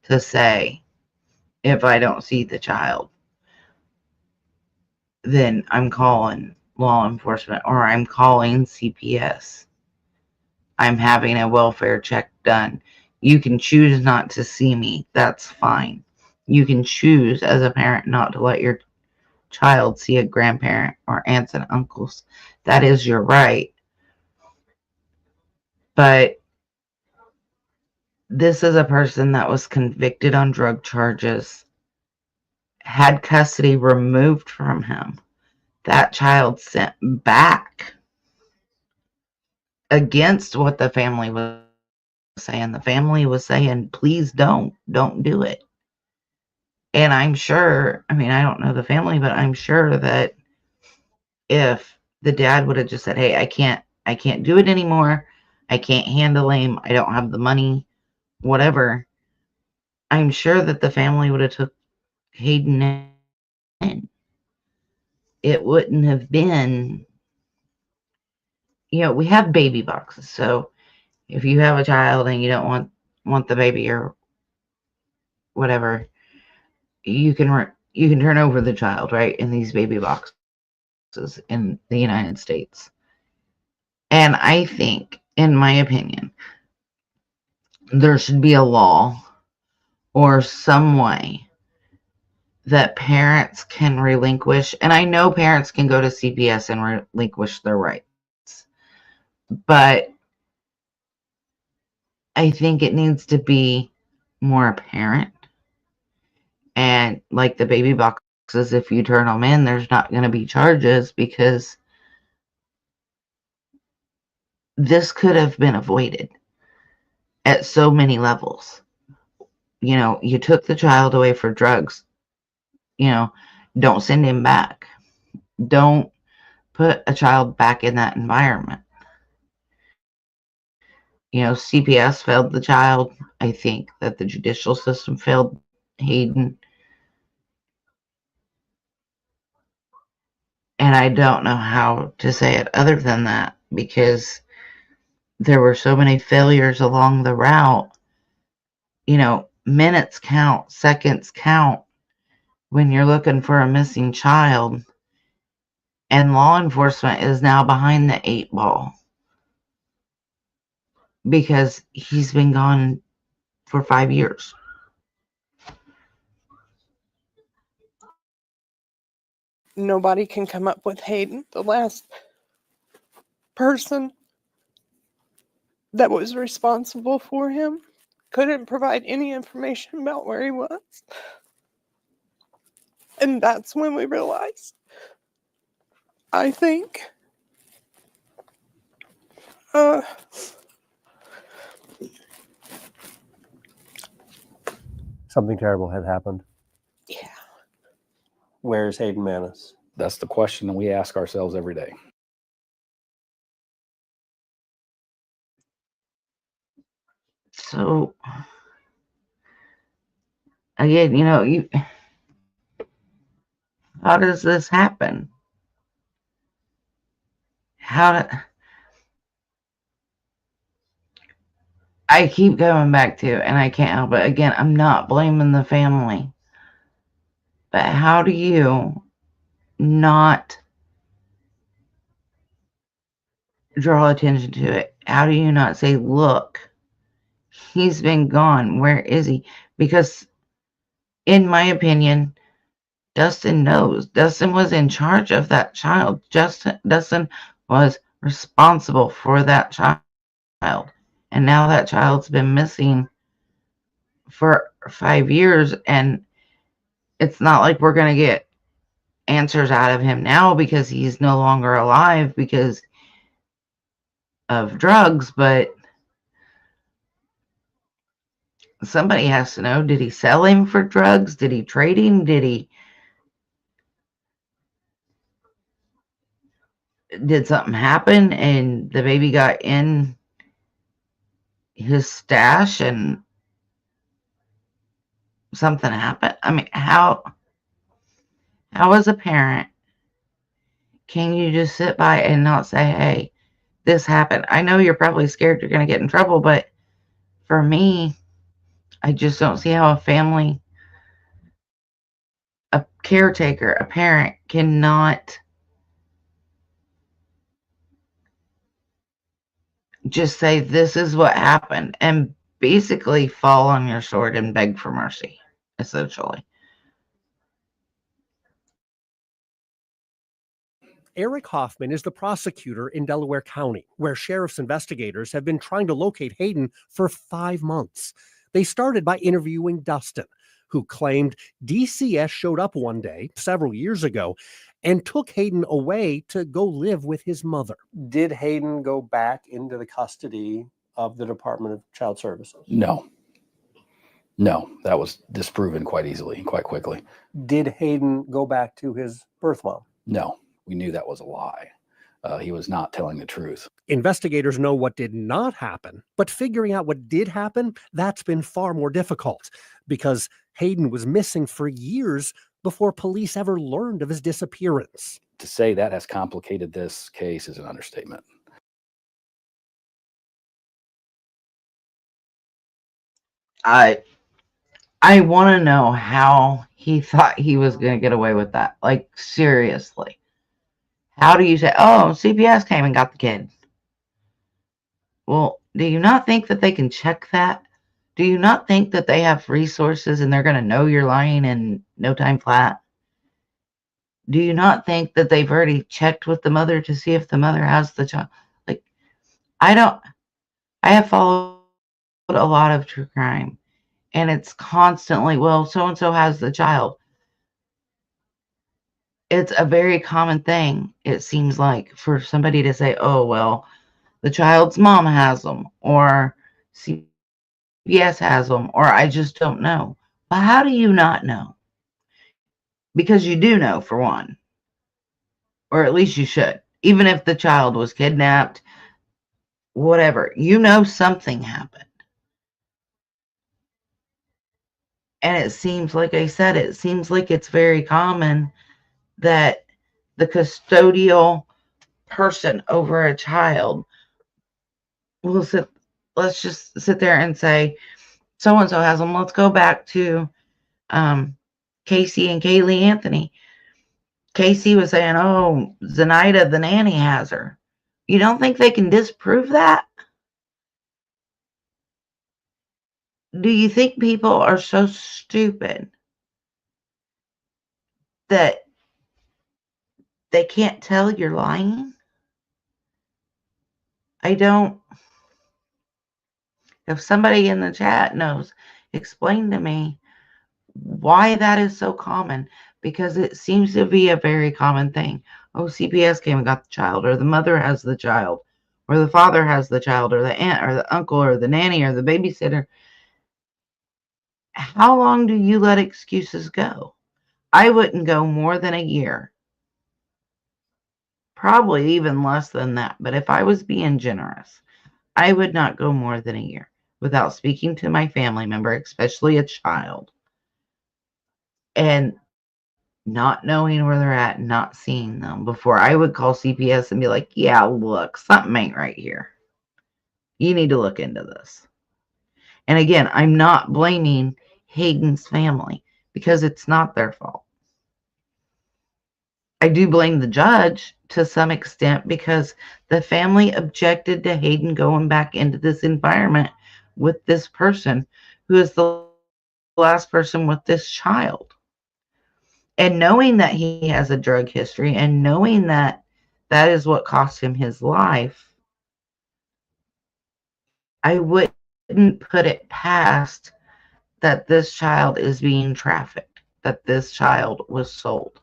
Speaker 1: to say, if I don't see the child, then I'm calling law enforcement or I'm calling CPS. I'm having a welfare check done. You can choose not to see me. That's fine. You can choose as a parent not to let your child see a grandparent or aunts and uncles. That is your right. But this is a person that was convicted on drug charges, had custody removed from him. That child sent back against what the family was saying. The family was saying, please don't do it. And I'm sure, I don't know the family, but I'm sure that if the dad would have just said, hey, I can't do it anymore. I can't handle him. I don't have the money, whatever. I'm sure that the family would have took Hayden in. It wouldn't have been, we have baby boxes. So if you have a child and you don't want the baby or whatever, you can turn over the child, right, in these baby boxes in the United States. And I think, in my opinion, there should be a law or some way that parents can relinquish, and I know parents can go to CPS and relinquish their rights, but I think it needs to be more apparent. And like the baby boxes, if you turn them in, there's not going to be charges because this could have been avoided at so many levels. You took the child away for drugs. Don't send him back. Don't put a child back in that environment. CPS failed the child. I think that the judicial system failed Hayden. And I don't know how to say it other than that, because there were so many failures along the route. Minutes count, seconds count when you're looking for a missing child. And law enforcement is now behind the 8 ball because he's been gone for 5 years.
Speaker 5: Nobody can come up with Hayden. The last person that was responsible for him couldn't provide any information about where he was. And that's when we realized, I think,
Speaker 6: Something terrible had happened.
Speaker 5: yeah.
Speaker 6: Where's Hayden Manis?
Speaker 7: That's the question that we ask ourselves every day.
Speaker 1: So, again, how does this happen? I keep going back to, and I can't help it. Again, I'm not blaming the family. But how do you not draw attention to it? How do you not say, look, he's been gone. Where is he? Because, in my opinion, Dustin knows. Dustin was in charge of that child. Dustin was responsible for that child. And now that child's been missing for 5 years, and it's not like we're going to get answers out of him now because he's no longer alive because of drugs, but somebody has to know. Did he sell him for drugs? Did he trade him? Did something happen and the baby got in his stash and something happened? I mean, how as a parent can you just sit by and not say, hey, this happened? I know you're probably scared you're going to get in trouble, but for me, I just don't see how a family, a caretaker, a parent cannot just say this is what happened and basically fall on your sword and beg for mercy, essentially.
Speaker 6: Eric Hoffman is the prosecutor in Delaware County, where sheriff's investigators have been trying to locate Hayden for 5 months. They started by interviewing Dustin, who claimed DCS showed up one day several years ago and took Hayden away to go live with his mother. Did Hayden go back into the custody of the Department of Child Services?
Speaker 7: No, that was disproven quite easily, quite quickly.
Speaker 6: Did Hayden go back to his birth mom?
Speaker 7: No, we knew that was a lie. He was not telling the truth.
Speaker 6: Investigators know what did not happen, but figuring out what did happen, that's been far more difficult because Hayden was missing for years before police ever learned of his disappearance.
Speaker 7: To say that has complicated this case is an understatement.
Speaker 1: I want to know how he thought he was going to get away with that. Like, seriously. How do you say, oh, CPS came and got the kid? Well, do you not think that they can check that? Do you not think that they have resources and they're going to know you're lying in no time flat? Do you not think that they've already checked with the mother to see if the mother has the child? Like, I have followed a lot of true crime, and it's constantly, well, so-and-so has the child. It's a very common thing, it seems like, for somebody to say, oh, well, the child's mom has them, or CPS has them, or I just don't know. But how do you not know? Because you do know, for one. Or at least you should. Even if the child was kidnapped, whatever. You know something happened. And it seems, like I said, it seems like it's very common that the custodial person over a child will sit, let's just sit there and say, so-and-so has them. Let's go back to Casey and Kaylee Anthony. Casey was saying, oh, Zenaida, the nanny, has her. You don't think they can disprove that? Do you think people are so stupid that they can't tell you're lying? I don't. If somebody in the chat knows, explain to me why that is so common, because it seems to be a very common thing. Oh, CPS came and got the child, or the mother has the child, or the father has the child, or the aunt, or the uncle, or the nanny, or the babysitter. How long do you let excuses go? I wouldn't go more than a year. Probably even less than that. But if I was being generous, I would not go more than a year without speaking to my family member, especially a child, and not knowing where they're at, not seeing them, before I would call CPS and be like, yeah, look, something ain't right here. You need to look into this. And again, I'm not blaming Hayden's family because it's not their fault. I do blame the judge to some extent because the family objected to Hayden going back into this environment with this person who is the last person with this child. And knowing that he has a drug history and knowing that that is what cost him his life, I wouldn't put it past that this child is being trafficked, that this child was sold,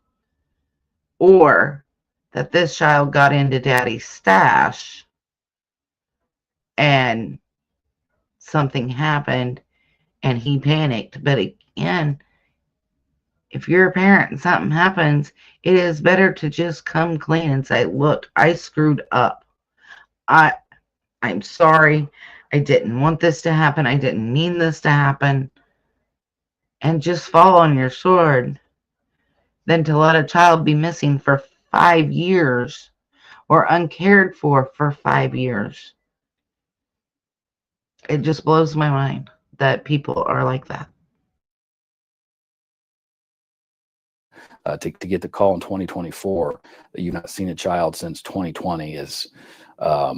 Speaker 1: or that this child got into daddy's stash and something happened and he panicked. But again, if you're a parent and something happens, it is better to just come clean and say, look, I screwed up. I'm sorry. I didn't want this to happen. I didn't mean this to happen. And just fall on your sword than to let a child be missing for 5 years or uncared for 5 years. It just blows my mind that people are like that.
Speaker 7: To get the call in 2024 that you've not seen a child since 2020 is a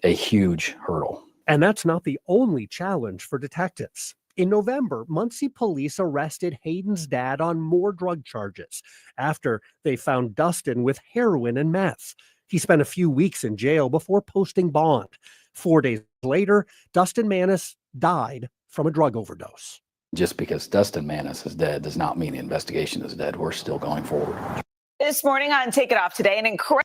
Speaker 7: huge hurdle.
Speaker 6: And that's not the only challenge for detectives. In November, Muncie police arrested Hayden's dad on more drug charges after they found Dustin with heroin and meth. He spent a few weeks in jail before posting bond. 4 days later, Dustin Manis died from a drug overdose.
Speaker 7: Just because Dustin Manis is dead does not mean the investigation is dead. We're still going forward.
Speaker 12: This morning on Take It Off Today, an incredible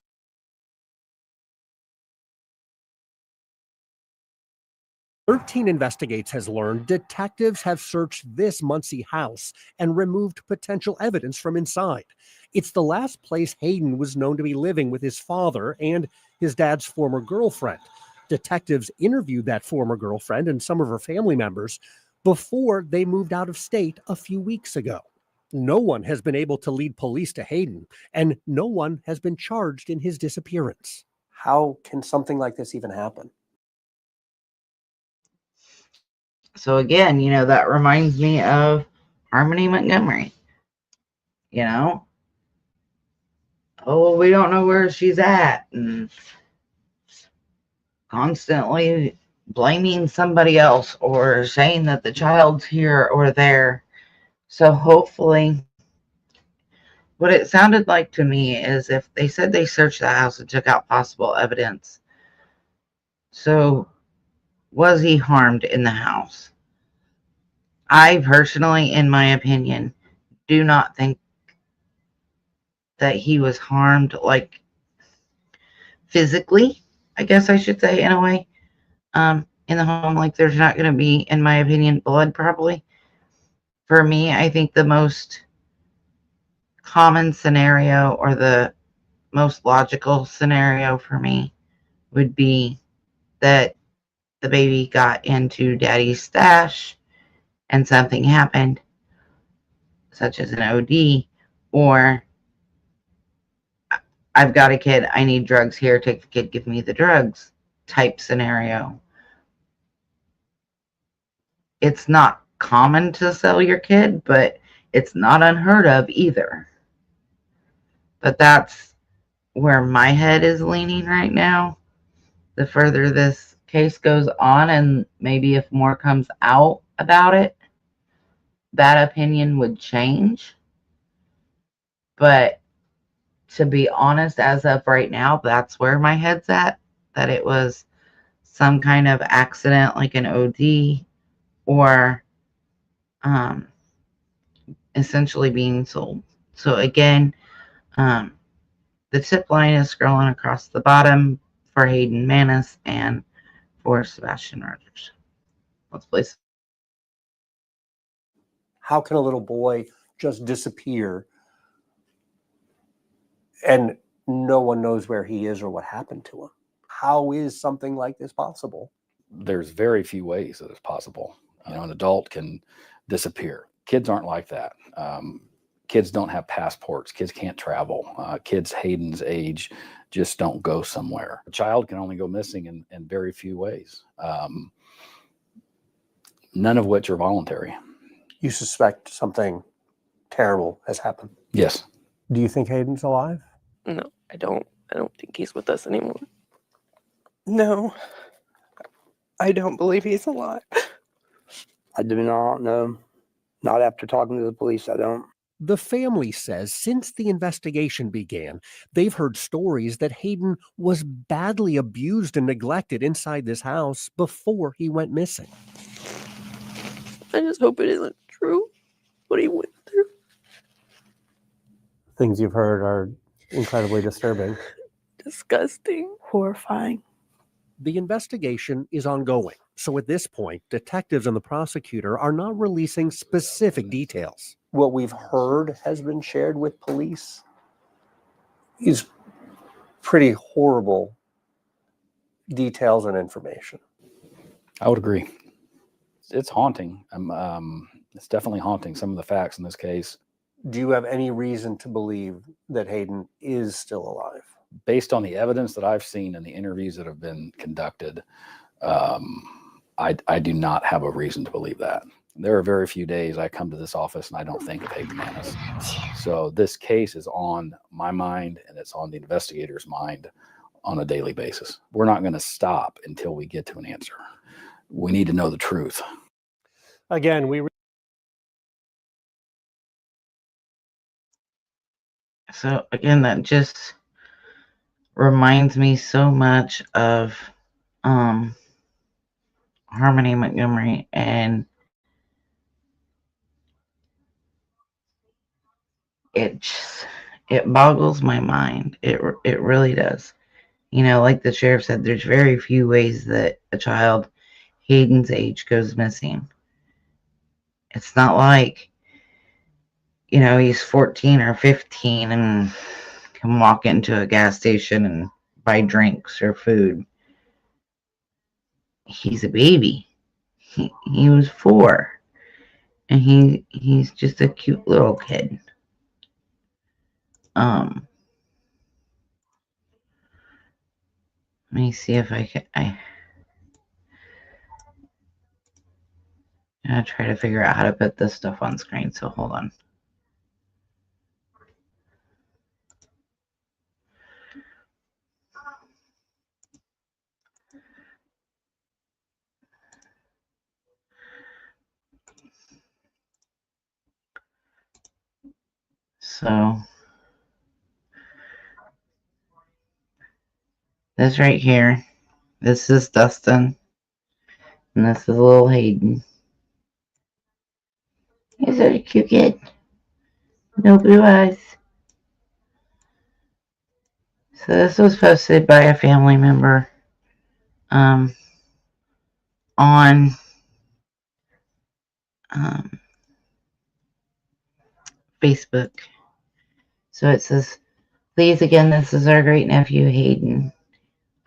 Speaker 6: 13 Investigates has learned detectives have searched this Muncie house and removed potential evidence from inside. It's the last place Hayden was known to be living with his father and his dad's former girlfriend. Detectives interviewed that former girlfriend and some of her family members before they moved out of state a few weeks ago. No one has been able to lead police to Hayden, and no one has been charged in his disappearance.
Speaker 13: How can something like this even happen?
Speaker 1: So again, that reminds me of Harmony Montgomery. Oh, we don't know where she's at, and constantly blaming somebody else or saying that the child's here or there. So hopefully, what it sounded like to me is if they said they searched the house and took out possible evidence. So was he harmed in the house? I personally, in my opinion, do not think that he was harmed, like physically, I guess I should say, in a way, in the home. Like, there's not going to be, in my opinion, blood probably. For me, I think the most common scenario, or the most logical scenario for me, would be that the baby got into daddy's stash and something happened, such as an OD, or I've got a kid, I need drugs here, take the kid, give me the drugs type scenario. It's not common to sell your kid, but it's not unheard of either. But that's where my head is leaning right now. The further this case goes on, and maybe if more comes out about it, that opinion would change. But to be honest, as of right now, that's where my head's at, that it was some kind of accident like an OD, or essentially being sold. So again, the tip line is scrolling across the bottom for Hayden Manis and for Sebastian Rogers. Let's place.
Speaker 13: How can a little boy just disappear and no one knows where he is or what happened to him? How is something like this possible?
Speaker 7: There's very few ways that it's possible. An adult can disappear. Kids aren't like that. Kids don't have passports. Kids can't travel. Kids Hayden's age just don't go somewhere. A child can only go missing in very few ways, none of which are voluntary.
Speaker 13: You suspect something terrible has happened?
Speaker 7: Yes.
Speaker 13: Do you think Hayden's alive?
Speaker 5: No, I don't. I don't think he's with us anymore. No, I don't believe he's alive.
Speaker 9: I do not know. Not after talking to the police, I don't.
Speaker 6: The family says since the investigation began, they've heard stories that Hayden was badly abused and neglected inside this house before he went missing.
Speaker 5: I just hope it isn't true, what he went through.
Speaker 13: Things you've heard are incredibly disturbing.
Speaker 5: Disgusting.
Speaker 10: Horrifying.
Speaker 6: The investigation is ongoing, so at this point, detectives and the prosecutor are not releasing specific details.
Speaker 13: What we've heard has been shared with police is pretty horrible details and information.
Speaker 7: I would agree. It's haunting. It's definitely haunting, some of the facts in this case.
Speaker 13: Do you have any reason to believe that Hayden is still alive?
Speaker 7: Based on the evidence that I've seen and the interviews that have been conducted, I do not have a reason to believe that. There are very few days I come to this office and I don't think of Hayden Manis. So this case is on my mind and it's on the investigator's mind on a daily basis. We're not going to stop until we get to an answer. We need to know the truth.
Speaker 13: Again,
Speaker 1: So again, that just reminds me so much of Harmony Montgomery, and it boggles my mind. It really does. Like the sheriff said, there's very few ways that a child Hayden's age goes missing. It's not like, he's 14 or 15 and can walk into a gas station and buy drinks or food. He's a baby. He was 4. And he's just a cute little kid. Let me see if I can. I'm try to figure out how to put this stuff on screen. So hold on. So this right here, this is Dustin, and this is little Hayden. He's a cute kid. No blue eyes. So this was posted by a family member on Facebook. So it says, please again, this is our great nephew Hayden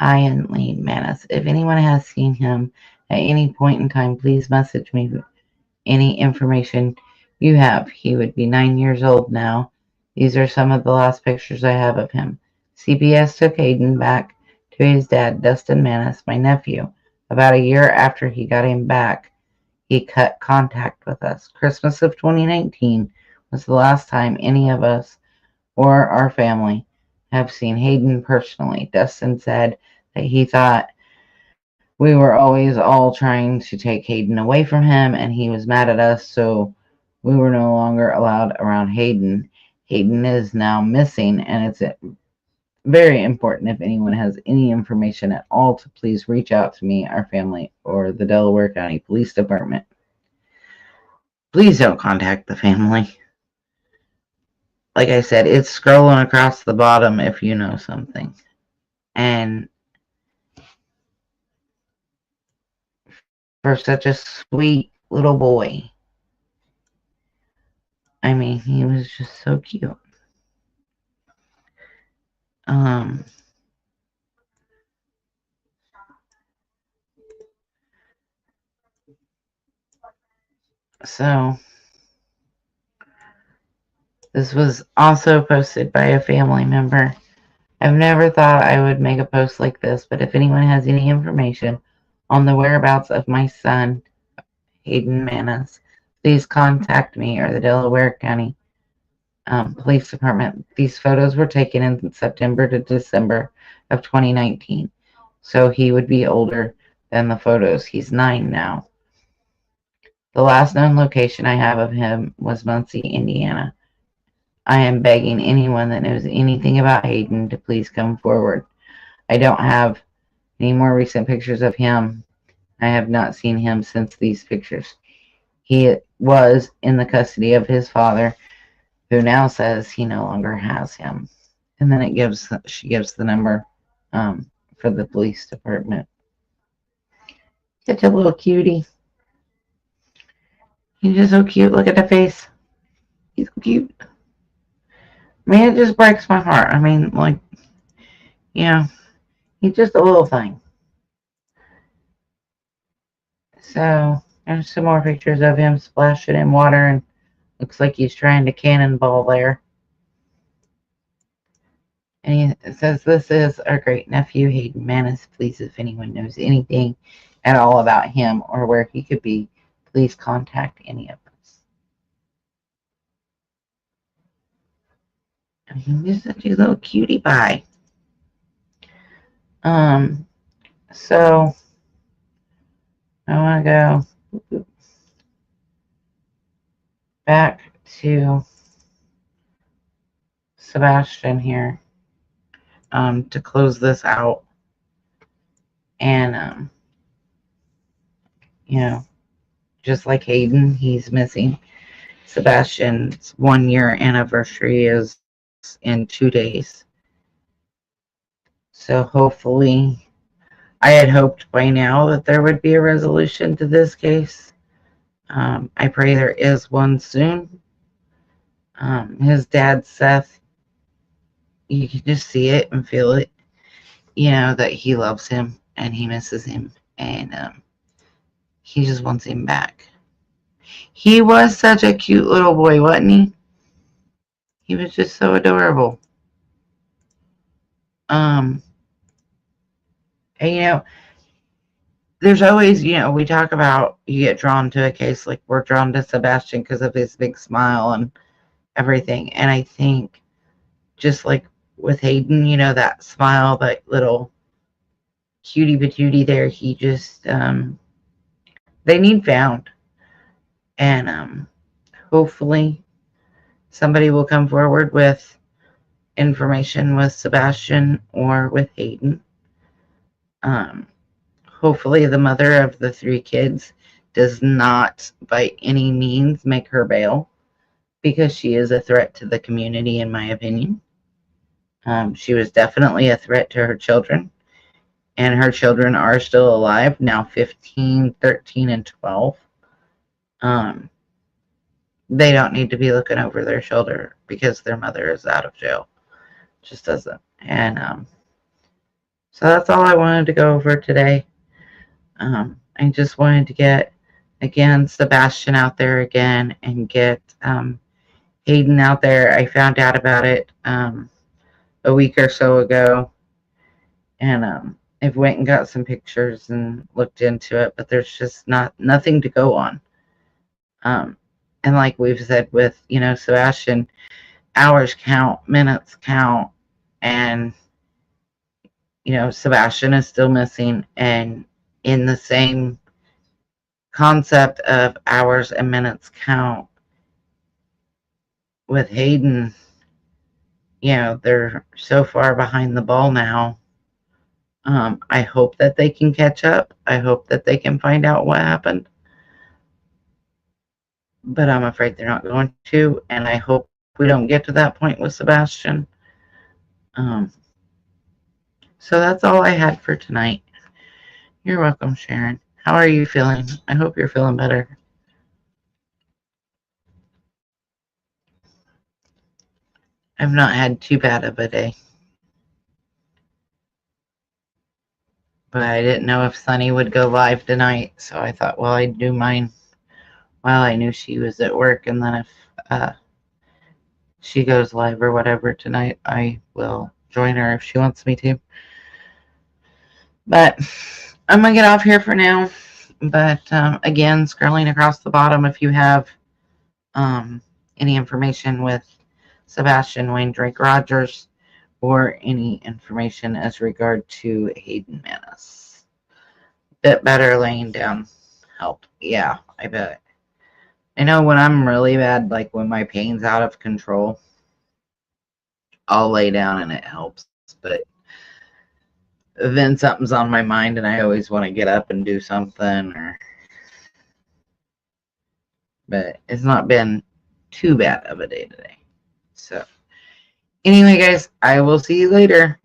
Speaker 1: Manis. If anyone has seen him at any point in time, please message me any information you have. He would be 9 years old now. These are some of the last pictures I have of him. CBS took Hayden back to his dad, Dustin Manis, my nephew. About a year after he got him back, he cut contact with us. Christmas of 2019 was the last time any of us or our family have seen Hayden personally. Dustin said that he thought we were always all trying to take Hayden away from him, and he was mad at us, so we were no longer allowed around Hayden. Hayden is now missing, and it's very important. If anyone has any information at all, to please reach out to me, our family, or the Delaware County Police Department. Please don't contact the family. Like I said, it's scrolling across the bottom if you know something. And for such a sweet little boy. I mean, he was just so cute. So this was also posted by a family member. I've never thought I would make a post like this, but if anyone has any information on the whereabouts of my son, Hayden Manis, please contact me or the Delaware County Police Department. These photos were taken in September to December of 2019, so he would be older than the photos. He's 9 now. The last known location I have of him was Muncie, Indiana. I am begging anyone that knows anything about Hayden to please come forward. I don't have any more recent pictures of him. I have not seen him since these pictures. He was in the custody of his father, who now says he no longer has him. And then she gives the number for the police department. Such a little cutie. He's just so cute. Look at the face. He's so cute. I mean, it just breaks my heart. I mean, like, he's just a little thing. So, there's some more pictures of him splashing in water, and looks like he's trying to cannonball there. And he says, "This is our great nephew, Hayden Manis. Please, if anyone knows anything at all about him or where he could be, please contact any of us." And he's such a little cutie pie. So I want to go back to Sebastian here to close this out. And just like Hayden, he's missing. Sebastian's 1-year anniversary is in 2 days. So hopefully, I had hoped by now that there would be a resolution to this case. I pray there is one soon. His dad, Seth, you can just see it and feel it, that he loves him and he misses him, and he just wants him back. He was such a cute little boy, wasn't he? He was just so adorable. And there's always, we talk about you get drawn to a case, like we're drawn to Sebastian because of his big smile and everything. And I think just like with Hayden, that smile, that little cutie patootie there, he just, they need found. And hopefully somebody will come forward with information with Sebastian or with Hayden. Hopefully the mother of the 3 kids does not by any means make her bail, because she is a threat to the community, in my opinion. She was definitely a threat to her children, and her children are still alive, now 15, 13, and 12. They don't need to be looking over their shoulder because their mother is out of jail. Just doesn't. And so that's all I wanted to go over today. I just wanted to get, again, Sebastian out there again, and get Hayden out there. I found out about it a week or so ago, and I went and got some pictures and looked into it, but there's just nothing to go on. And like we've said with, Sebastian, hours count, minutes count, and, Sebastian is still missing. And in the same concept of hours and minutes count with Hayden, they're so far behind the ball now. I hope that they can catch up. I hope that they can find out what happened. But I'm afraid they're not going to, and I hope we don't get to that point with Sebastian. So that's all I had for tonight. You're welcome, Sharon. How are you feeling? I hope you're feeling better. I've not had too bad of a day. But I didn't know if Sunny would go live tonight, so I thought, well, I'd do mine while I knew she was at work, and then if she goes live or whatever tonight, I will join her if she wants me to. But I'm gonna get off here for now. But again, scrolling across the bottom, if you have any information with Sebastian Wayne Drake Rogers or any information as regard to Hayden Manis. Bit better laying down help. Yeah, I bet. I know when I'm really bad, like when my pain's out of control, I'll lay down and it helps. But then something's on my mind and I always want to get up and do something. But it's not been too bad of a day today. So anyway, guys, I will see you later.